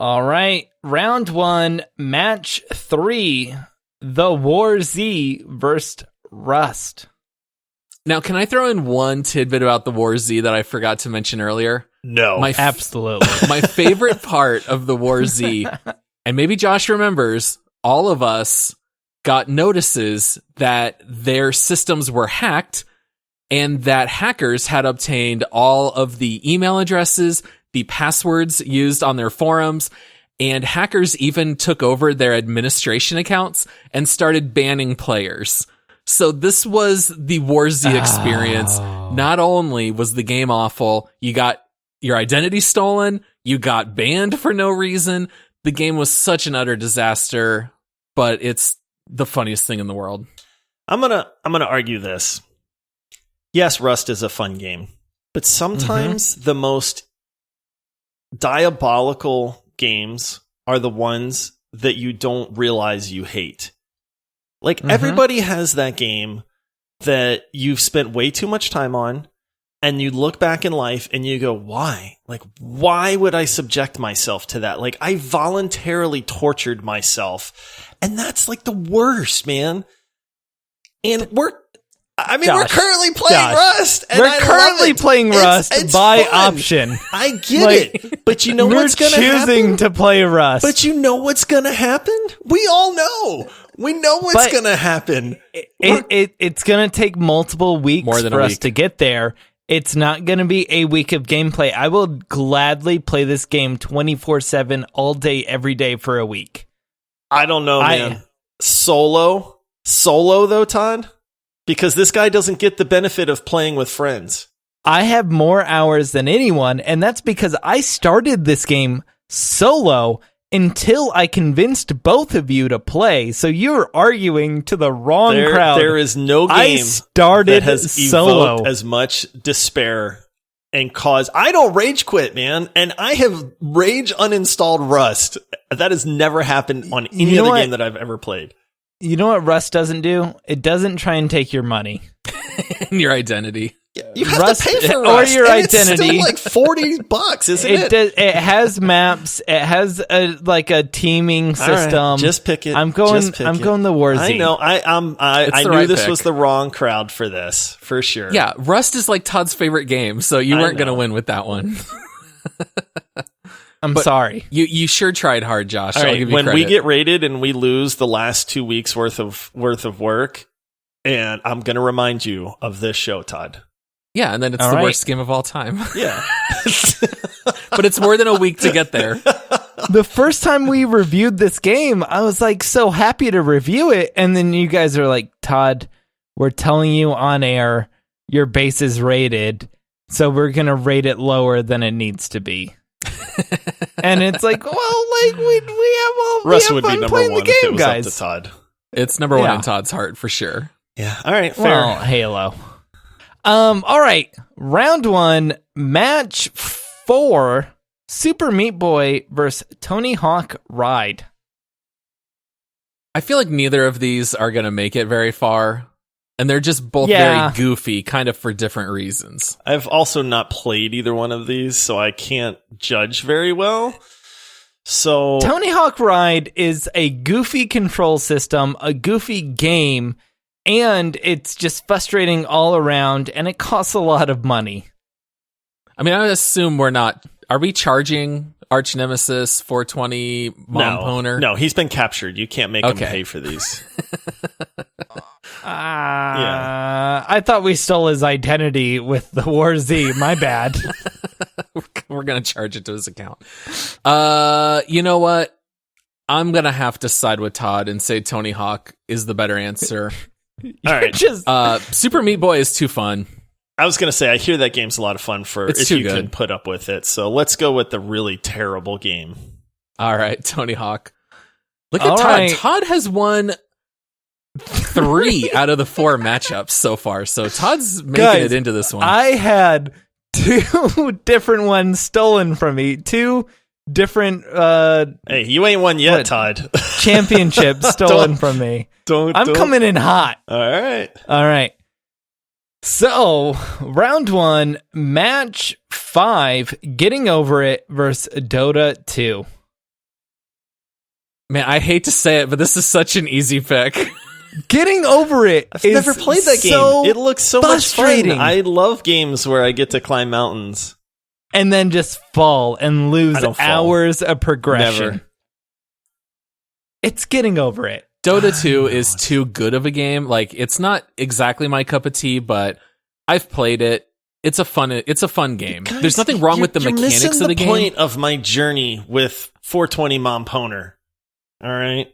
[SPEAKER 1] All right. Round 1, match 3, The War Z versus Rust.
[SPEAKER 3] Now, can I throw in one tidbit about the War Z that I forgot to mention earlier?
[SPEAKER 2] No.
[SPEAKER 1] Absolutely.
[SPEAKER 3] My favorite part of the War Z, and maybe Josh remembers, all of us got notices that their systems were hacked and that hackers had obtained all of the email addresses, the passwords used on their forums, and hackers even took over their administration accounts and started banning players. So this was the War Z experience. Not only was the game awful, you got your identity stolen. You got banned for no reason. The game was such an utter disaster, but it's the funniest thing in the world.
[SPEAKER 2] I'm gonna argue this. Yes, Rust is a fun game, but sometimes the most diabolical games are the ones that you don't realize you hate. Like, everybody has that game that you've spent way too much time on, and you look back in life and you go, why? Like, why would I subject myself to that? Like, I voluntarily tortured myself, and that's like the worst, man. And we're currently playing Rust. And
[SPEAKER 1] we're currently playing Rust it's by fun. Option.
[SPEAKER 2] I get it. But you know what's going to happen? We're choosing
[SPEAKER 1] to play Rust.
[SPEAKER 2] But you know what's going to happen? We all know. We know what's going to happen.
[SPEAKER 1] It's going to take multiple weeks for us to get there. It's not going to be a week of gameplay. I will gladly play this game 24/7 all day, every day for a week.
[SPEAKER 2] I don't know, man. Solo though, Todd? Because this guy doesn't get the benefit of playing with friends.
[SPEAKER 1] I have more hours than anyone, and that's because I started this game solo until I convinced both of you to play. So you're arguing to the wrong crowd.
[SPEAKER 2] There is no game
[SPEAKER 1] I started
[SPEAKER 2] that has
[SPEAKER 1] solo.
[SPEAKER 2] evoked as much despair and cause. I don't rage quit, man, and I have rage uninstalled Rust. That has never happened on any other game that I've ever played.
[SPEAKER 1] You know what Rust doesn't do? It doesn't try and take your money.
[SPEAKER 3] And your identity.
[SPEAKER 2] You have to pay for Rust.
[SPEAKER 1] Or your identity.
[SPEAKER 2] It's still like $40, isn't it?
[SPEAKER 1] It has maps. It has a teaming system.
[SPEAKER 2] Right, just pick it.
[SPEAKER 1] I'm going the Warzy.
[SPEAKER 2] I know. I knew this was the wrong crowd for this, for sure.
[SPEAKER 3] Yeah, Rust is like Todd's favorite game, so you weren't going to win with that one.
[SPEAKER 1] I'm sorry.
[SPEAKER 3] You sure tried hard, Josh.
[SPEAKER 2] All right,
[SPEAKER 3] give you
[SPEAKER 2] when
[SPEAKER 3] credit.
[SPEAKER 2] we get rated and we lose the last 2 weeks worth of work, and I'm going to remind you of this show, Todd.
[SPEAKER 3] Yeah, and then it's the worst game of all time.
[SPEAKER 2] Yeah.
[SPEAKER 3] But it's more than a week to get there.
[SPEAKER 1] The first time we reviewed this game, I was like so happy to review it, and then you guys are like, Todd, we're telling you on air your base is rated, so we're going to rate it lower than it needs to be. And it's like, well, like we have
[SPEAKER 2] Rust
[SPEAKER 1] we have
[SPEAKER 2] would
[SPEAKER 1] fun
[SPEAKER 2] be number
[SPEAKER 1] playing
[SPEAKER 2] one
[SPEAKER 1] the game,
[SPEAKER 2] if it was
[SPEAKER 1] guys.
[SPEAKER 2] up to Todd.
[SPEAKER 3] It's number one in Todd's heart for sure.
[SPEAKER 2] Yeah. All right. Fair.
[SPEAKER 1] Well, Halo. All right. Round 1, match 4. Super Meat Boy versus Tony Hawk Ride.
[SPEAKER 3] I feel like neither of these are going to make it very far. And they're just both very goofy, kind of for different reasons.
[SPEAKER 2] I've also not played either one of these, so I can't judge very well. So
[SPEAKER 1] Tony Hawk Ride is a goofy control system, a goofy game, and it's just frustrating all around, and it costs a lot of money.
[SPEAKER 3] I mean, I would assume are we charging Arch Nemesis 420 Mom Poner?
[SPEAKER 2] No, he's been captured. You can't make him pay for these.
[SPEAKER 1] I thought we stole his identity with the War Z. My bad.
[SPEAKER 3] We're going to charge it to his account. You know what? I'm going to have to side with Todd and say Tony Hawk is the better answer.
[SPEAKER 2] All right.
[SPEAKER 3] Super Meat Boy is too fun.
[SPEAKER 2] I was going to say, I hear that game's a lot of fun if you can put up with it. So let's go with the really terrible game.
[SPEAKER 3] All right, Tony Hawk. Look at Todd. Right. Todd has won 3 out of the 4 matchups so far. So Todd's making it into this one.
[SPEAKER 1] I had 2 different ones stolen from me. 2 different
[SPEAKER 2] hey, you ain't won yet, Todd.
[SPEAKER 1] Championships stolen from me. I'm coming in hot.
[SPEAKER 2] All right.
[SPEAKER 1] So, round 1, match 5, Getting Over It versus Dota 2.
[SPEAKER 3] Man, I hate to say it, but this is such an easy pick.
[SPEAKER 1] Getting Over It
[SPEAKER 2] I've never played that game. It looks so much fun. I love games where I get to climb mountains.
[SPEAKER 1] And then just fall and lose hours of progression.
[SPEAKER 2] Never.
[SPEAKER 1] It's Getting Over It.
[SPEAKER 3] Dota 2 is too good of a game. Like, it's not exactly my cup of tea, but I've played it. It's a fun game.
[SPEAKER 2] Guys,
[SPEAKER 3] there's nothing wrong with the mechanics of the game.
[SPEAKER 2] You're missing the point of my journey with 420 Mom Poner. All right?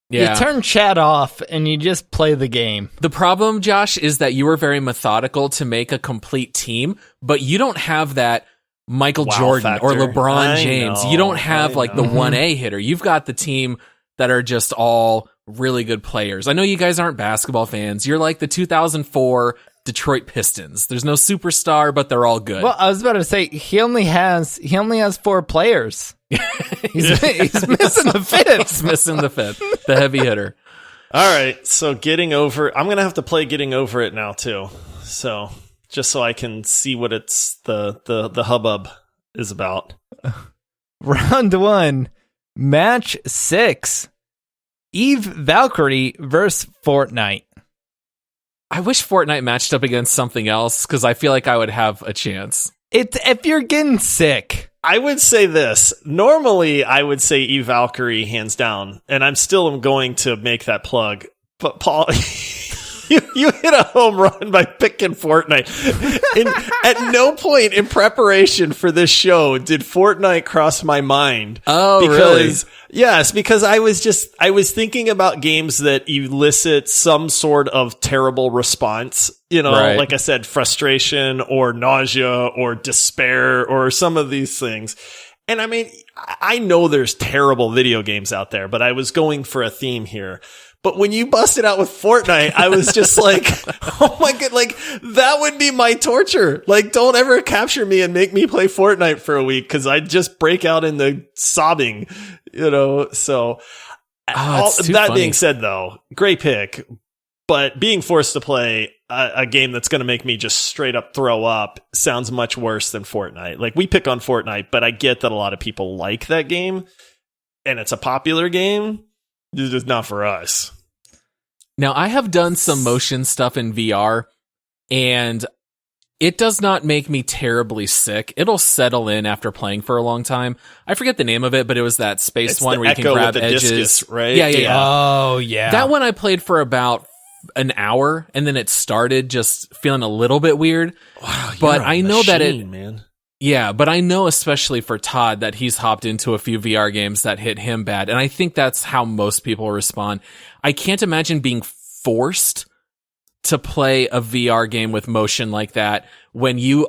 [SPEAKER 3] Yeah.
[SPEAKER 1] You turn chat off and you just play the game.
[SPEAKER 3] The problem, Josh, is that you were very methodical to make a complete team, but you don't have that Michael
[SPEAKER 2] wow
[SPEAKER 3] Jordan
[SPEAKER 2] factor.
[SPEAKER 3] or LeBron
[SPEAKER 2] I
[SPEAKER 3] James.
[SPEAKER 2] know,
[SPEAKER 3] You don't have
[SPEAKER 2] I
[SPEAKER 3] like
[SPEAKER 2] know.
[SPEAKER 3] the 1A hitter. You've got the team that are just all really good players. I know you guys aren't basketball fans. You're like the 2004 Detroit Pistons. There's no superstar, but they're all good.
[SPEAKER 1] Well, I was about to say he only has 4 players. He's missing the fifth.
[SPEAKER 3] He's missing the fifth, the heavy hitter.
[SPEAKER 2] All right, so Getting Over. I'm gonna have to play Getting Over It now too. So just so I can see what it's the hubbub is about.
[SPEAKER 1] Round 1, match 6. Eve Valkyrie versus Fortnite.
[SPEAKER 3] I wish Fortnite matched up against something else because I feel like I would have a chance.
[SPEAKER 1] It's if you're getting sick.
[SPEAKER 2] I would say this. Normally, I would say Eve Valkyrie hands down, and I'm still going to make that plug. But Paul, you hit a home run by picking Fortnite. At no point in preparation for this show did Fortnite cross my mind.
[SPEAKER 3] Oh, really?
[SPEAKER 2] Yes, because I was thinking about games that elicit some sort of terrible response. You know,
[SPEAKER 3] Right.
[SPEAKER 2] like I said, frustration or nausea or despair or some of these things. And I mean, I know there's terrible video games out there, but I was going for a theme here. But when you busted out with Fortnite, I was just like, oh my god, like that would be my torture. Like, don't ever capture me and make me play Fortnite for a week because I'd just break out into sobbing, you know? So
[SPEAKER 3] it's too
[SPEAKER 2] that
[SPEAKER 3] funny.
[SPEAKER 2] being said though, great pick, but being forced to play a game that's going to make me just straight up throw up sounds much worse than Fortnite. Like we pick on Fortnite, but I get that a lot of people like that game and it's a popular game. It's just not for us.
[SPEAKER 3] Now, I have done some motion stuff in VR, and it does not make me terribly sick. It'll settle in after playing for a long time. I forget the name of it, but it was that space
[SPEAKER 2] It's
[SPEAKER 3] one
[SPEAKER 2] the
[SPEAKER 3] where you can
[SPEAKER 2] Echo
[SPEAKER 3] grab
[SPEAKER 2] with the
[SPEAKER 3] edges.
[SPEAKER 2] discus, right?
[SPEAKER 3] Yeah.
[SPEAKER 1] Oh, yeah.
[SPEAKER 3] That one I played for about an hour, and then it started just feeling a little bit weird.
[SPEAKER 2] Wow,
[SPEAKER 3] But I know that
[SPEAKER 2] man.
[SPEAKER 3] Yeah, but I know especially for Todd that he's hopped into a few VR games that hit him bad. And I think that's how most people respond. I can't imagine being forced to play a VR game with motion like that when you're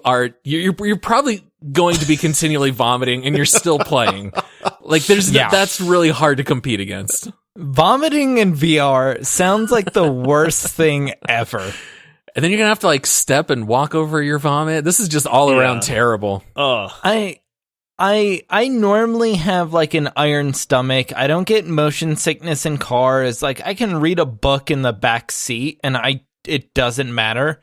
[SPEAKER 3] probably going to be continually vomiting and you're still playing. Like that's really hard to compete against.
[SPEAKER 1] Vomiting in VR sounds like the worst thing ever.
[SPEAKER 3] And then you're going to have to like step and walk over your vomit. This is just all around terrible.
[SPEAKER 1] I normally have like an iron stomach. I don't get motion sickness in cars. Like I can read a book in the back seat and it doesn't matter.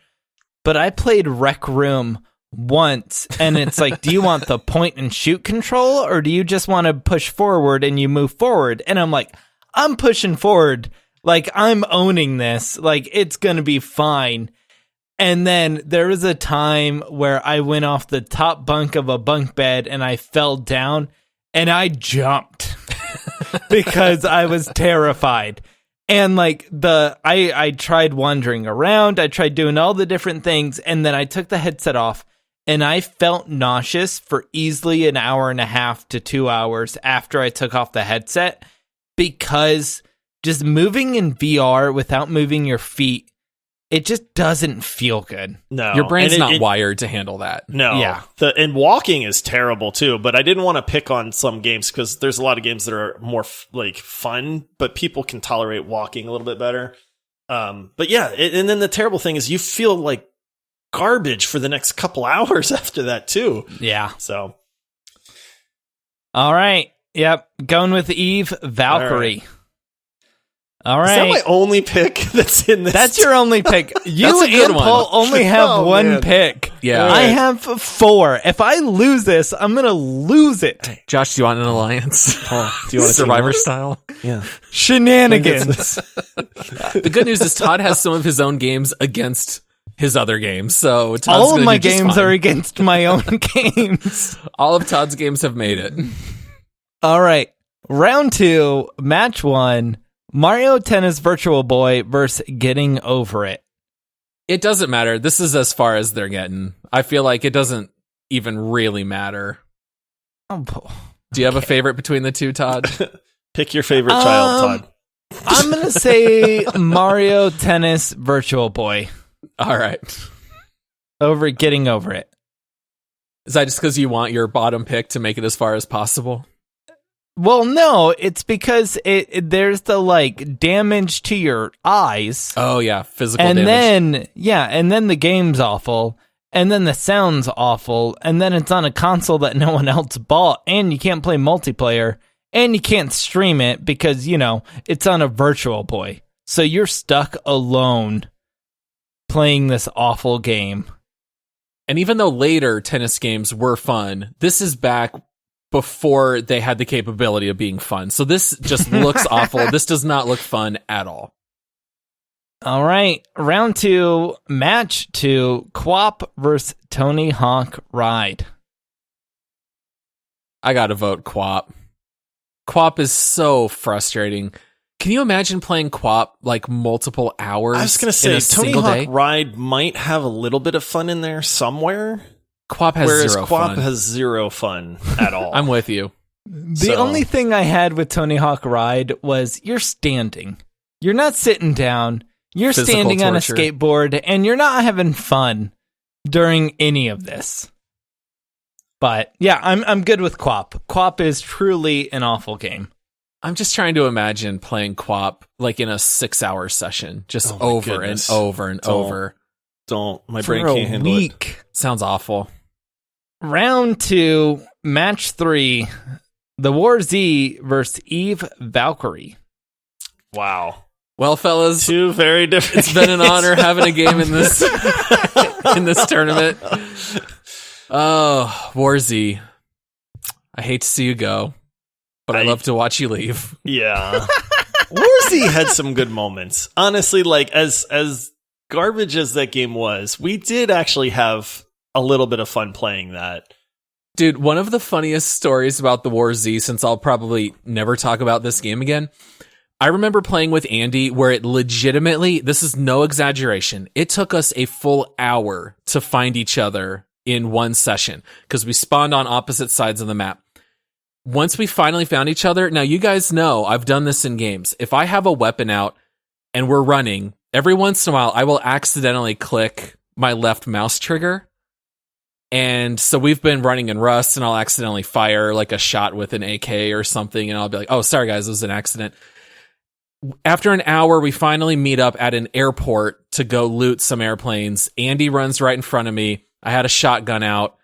[SPEAKER 1] But I played Rec Room once and it's like, do you want the point and shoot control or do you just want to push forward and you move forward? And I'm like, I'm pushing forward. Like I'm owning this. Like it's going to be fine. And then there was a time where I went off the top bunk of a bunk bed and I fell down and I jumped because I was terrified. And like I tried wandering around. I tried doing all the different things. And then I took the headset off and I felt nauseous for easily an hour and a half to 2 hours after I took off the headset because just moving in VR without moving your feet, it just doesn't feel good.
[SPEAKER 2] No.
[SPEAKER 3] Your brain's not wired to handle that.
[SPEAKER 2] No.
[SPEAKER 1] Yeah.
[SPEAKER 2] And walking is terrible too, but I didn't want to pick on some games because there's a lot of games that are more like fun, but people can tolerate walking a little bit better. But yeah, and then the terrible thing is you feel like garbage for the next couple hours after that too.
[SPEAKER 1] Yeah.
[SPEAKER 2] So.
[SPEAKER 1] All right. Yep. Going with Eve Valkyrie. All right.
[SPEAKER 2] Is that my only pick that's in this?
[SPEAKER 1] That's your only pick. You
[SPEAKER 3] That's a good
[SPEAKER 1] and
[SPEAKER 3] one.
[SPEAKER 1] Paul only have one
[SPEAKER 2] man.
[SPEAKER 1] pick.
[SPEAKER 3] Yeah.
[SPEAKER 1] I have 4. If I lose this, I'm going to lose it.
[SPEAKER 3] Josh, do you want an alliance?
[SPEAKER 2] Do you want
[SPEAKER 3] Survivor style?
[SPEAKER 2] Yeah.
[SPEAKER 1] Shenanigans.
[SPEAKER 3] The good news is Todd has some of his own games against his other games. So Todd's
[SPEAKER 1] All of
[SPEAKER 3] gonna
[SPEAKER 1] my
[SPEAKER 3] do just
[SPEAKER 1] games
[SPEAKER 3] fine.
[SPEAKER 1] are against my own games.
[SPEAKER 3] All of Todd's games have made it.
[SPEAKER 1] All right. Round 2, match 1. Mario Tennis Virtual Boy versus Getting Over It.
[SPEAKER 3] It doesn't matter. This is as far as they're getting. I feel like it doesn't even really matter.
[SPEAKER 1] Oh,
[SPEAKER 3] Do you have a favorite between the two, Todd?
[SPEAKER 2] Pick your favorite child, Todd.
[SPEAKER 1] I'm going to say Mario Tennis Virtual Boy
[SPEAKER 3] All right.
[SPEAKER 1] over Getting Over It.
[SPEAKER 3] Is that just because you want your bottom pick to make it as far as possible?
[SPEAKER 1] Well, no, it's because there's the like damage to your eyes.
[SPEAKER 3] Oh yeah, physical
[SPEAKER 1] and
[SPEAKER 3] damage.
[SPEAKER 1] And then the game's awful, and then the sound's awful, and then it's on a console that no one else bought, and you can't play multiplayer, and you can't stream it because, you know, it's on a Virtual Boy. So you're stuck alone playing this awful game.
[SPEAKER 3] And even though later tennis games were fun, this is back before they had the capability of being fun. So this just looks awful. This does not look fun at all.
[SPEAKER 1] All right, round 2, match 2, Quap versus Tony Hawk Ride.
[SPEAKER 3] I gotta vote Quap. Quap is so frustrating. Can you imagine playing Quap like multiple hours?
[SPEAKER 2] I was going to say, Tony
[SPEAKER 3] Hawk
[SPEAKER 2] day? Ride might have a little bit of fun in there somewhere.
[SPEAKER 3] Quap has
[SPEAKER 2] whereas
[SPEAKER 3] zero
[SPEAKER 2] Quap
[SPEAKER 3] fun.
[SPEAKER 2] has zero fun at all.
[SPEAKER 3] I'm with you.
[SPEAKER 1] The only thing I had with Tony Hawk Ride was you're standing. You're not sitting down. You're
[SPEAKER 3] Physical
[SPEAKER 1] standing on a
[SPEAKER 3] torture.
[SPEAKER 1] skateboard, and you're not having fun during any of this. But yeah, I'm good with Quap. Quap is truly an awful game.
[SPEAKER 3] I'm just trying to imagine playing Quap like in a 6-hour session, just over and over and over.
[SPEAKER 2] My
[SPEAKER 1] For
[SPEAKER 2] brain
[SPEAKER 1] a
[SPEAKER 2] can't handle
[SPEAKER 1] week.
[SPEAKER 3] Sounds awful.
[SPEAKER 1] Round 2, match 3, The War Z versus Eve Valkyrie.
[SPEAKER 2] it. Wow.
[SPEAKER 3] Well, fellas,
[SPEAKER 2] Two very different.
[SPEAKER 3] it's been an
[SPEAKER 2] games.
[SPEAKER 3] honor having a game in this in this tournament. Oh, Warzy. I hate to see you go, but I love to watch you leave.
[SPEAKER 2] Yeah. Warzy had some good moments. Honestly, like as garbage as that game was, we did actually have a little bit of fun playing that.
[SPEAKER 3] Dude, one of the funniest stories about the War Z, since I'll probably never talk about this game again, I remember playing with Andy where it legitimately, this is no exaggeration, it took us a full hour to find each other in one session because we spawned on opposite sides of the map. Once we finally found each other, now you guys know I've done this in games. If I have a weapon out and we're running, every once in a while I will accidentally click my left mouse trigger. And so we've been running in Rust and I'll accidentally fire like a shot with an AK or something. And I'll be like, oh, sorry guys, it was an accident. After an hour, we finally meet up at an airport to go loot some airplanes. Andy runs right in front of me. I had a shotgun out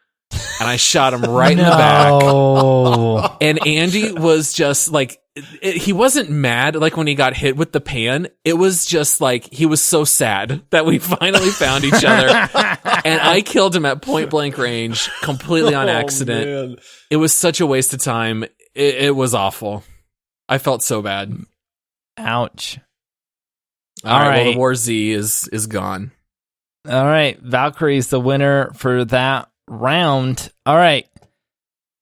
[SPEAKER 3] and I shot him right in the back. And Andy was just like, he wasn't mad like when he got hit with the pan. It was just like, he was so sad that we finally found each other. And I killed him at point blank range, completely on accident.
[SPEAKER 2] Man.
[SPEAKER 3] It was such a waste of time. It was awful. I felt so bad.
[SPEAKER 1] Ouch.
[SPEAKER 3] All right. Well,
[SPEAKER 1] right.
[SPEAKER 3] the War Z is gone.
[SPEAKER 1] All right. Valkyrie's the winner for that round. All right.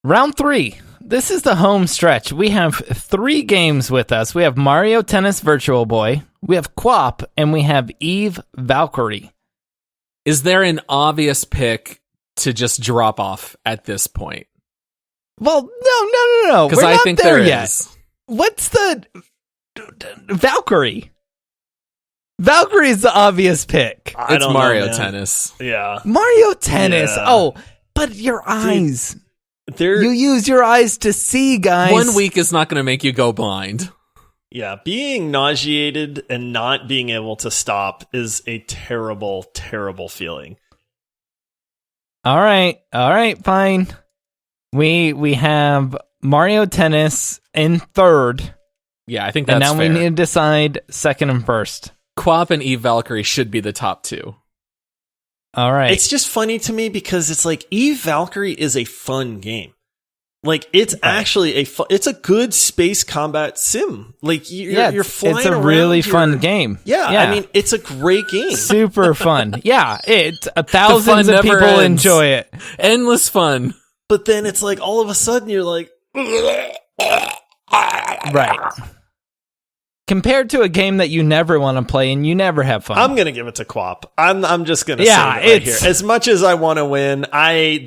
[SPEAKER 1] Round 3. This is the home stretch. We have 3 games with us. We have Mario Tennis Virtual Boy, we have Quap, and we have Eve Valkyrie.
[SPEAKER 3] Is there an obvious pick to just drop off at this point?
[SPEAKER 1] Well, no.
[SPEAKER 3] Because I think there
[SPEAKER 1] yet.
[SPEAKER 3] is.
[SPEAKER 1] What's the Valkyrie? Valkyrie's the obvious pick.
[SPEAKER 2] I
[SPEAKER 3] It's
[SPEAKER 2] don't
[SPEAKER 3] Mario
[SPEAKER 2] know, man.
[SPEAKER 3] Tennis.
[SPEAKER 2] Yeah.
[SPEAKER 1] Mario Tennis.
[SPEAKER 2] Yeah.
[SPEAKER 1] Oh, but your eyes.
[SPEAKER 2] There.
[SPEAKER 1] You use your eyes to see, guys.
[SPEAKER 3] 1 week is not going to make you go blind.
[SPEAKER 2] Yeah, being nauseated and not being able to stop is a terrible, terrible feeling.
[SPEAKER 1] All right, fine. We have Mario Tennis in third,
[SPEAKER 3] Yeah, I think that's
[SPEAKER 1] and now
[SPEAKER 3] fair.
[SPEAKER 1] we need to decide second and first.
[SPEAKER 3] Quap and Eve Valkyrie should be the top 2.
[SPEAKER 1] All right.
[SPEAKER 2] It's just funny to me because it's like Eve Valkyrie is a fun game. Like it's actually it's a good space combat sim. Like you're flying
[SPEAKER 1] it's a
[SPEAKER 2] around,
[SPEAKER 1] really fun game.
[SPEAKER 2] Yeah, I mean it's a great game.
[SPEAKER 1] Super fun. Yeah, thousands of
[SPEAKER 3] never
[SPEAKER 1] people
[SPEAKER 3] ends.
[SPEAKER 1] enjoy it.
[SPEAKER 3] Endless fun.
[SPEAKER 2] But then it's like all of a sudden you're like
[SPEAKER 1] Right. Compared to a game that you never want to play and you never have fun.
[SPEAKER 2] I'm gonna give it to Quap. I'm just gonna say it right here. As much as I want to win, I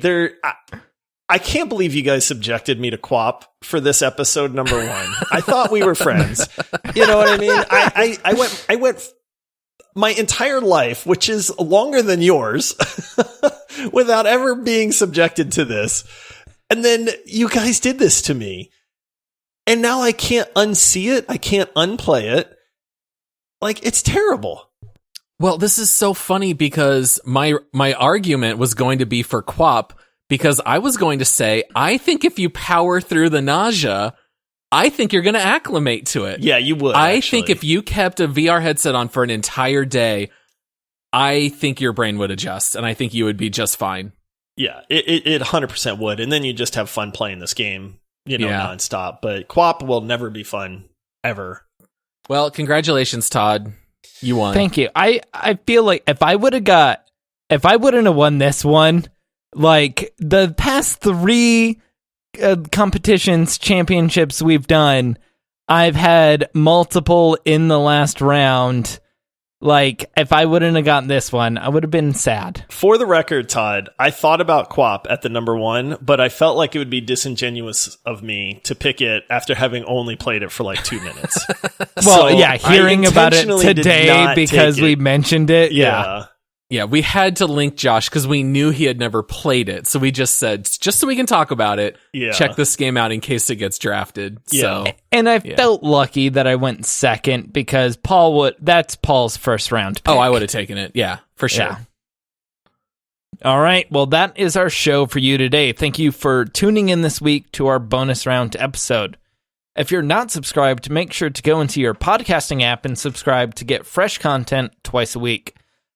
[SPEAKER 2] can't believe you guys subjected me to Quap for this episode number 1. I thought we were friends. You know what I mean? I went my entire life, which is longer than yours, without ever being subjected to this. And then you guys did this to me. And now I can't unsee it. I can't unplay it. Like, it's terrible.
[SPEAKER 3] Well, this is so funny because my argument was going to be for QWOP, because I was going to say, I think if you power through the nausea, I think you're going to acclimate to it.
[SPEAKER 2] Yeah, you would.
[SPEAKER 3] I think if you kept a VR headset on for an entire day, I think your brain would adjust, and I think you would be just fine.
[SPEAKER 2] Yeah, it 100% would, and then you just have fun playing this game, nonstop. But QWOP will never be fun, ever.
[SPEAKER 3] Well, congratulations, Todd. You won.
[SPEAKER 1] Thank you. I feel like if I wouldn't have won this one, like the past 3 championships we've done, I've had multiple in the last round. Like, if I wouldn't have gotten this one, I would have been sad.
[SPEAKER 2] For the record, Todd, I thought about QWOP at the number 1, but I felt like it would be disingenuous of me to pick it after having only played it for like 2 minutes.
[SPEAKER 1] Well, hearing about it today because we mentioned it.
[SPEAKER 3] Yeah, we had to link Josh because we knew he had never played it. So we just said, just so we can talk about it, check this game out in case it gets drafted.
[SPEAKER 2] Yeah.
[SPEAKER 3] So,
[SPEAKER 1] and I felt lucky that I went second because that's Paul's first round pick.
[SPEAKER 3] Oh, I would have taken it. Yeah, for sure.
[SPEAKER 1] Yeah. All right. Well, that is our show for you today. Thank you for tuning in this week to our bonus round episode. If you're not subscribed, make sure to go into your podcasting app and subscribe to get fresh content twice a week.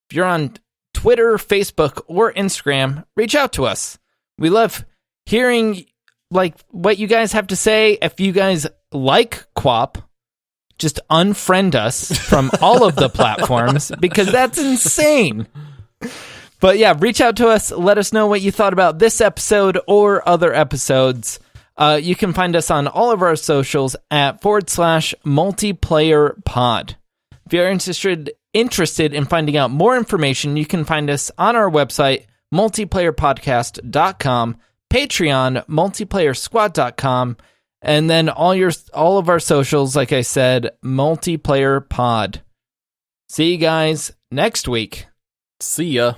[SPEAKER 1] If you're on Twitter, Facebook, or Instagram, reach out to us. We love hearing like what you guys have to say. If you guys like QWOP, just unfriend us from all of the platforms because that's insane. But yeah, reach out to us. Let us know what you thought about this episode or other episodes. You can find us on all of our socials at /multiplayerpod. If you're interested in finding out more information, you can find us on our website, multiplayerpodcast.com, Patreon, multiplayersquad.com, and then all of our socials, like I said, multiplayer pod. See you guys next week.
[SPEAKER 3] See ya.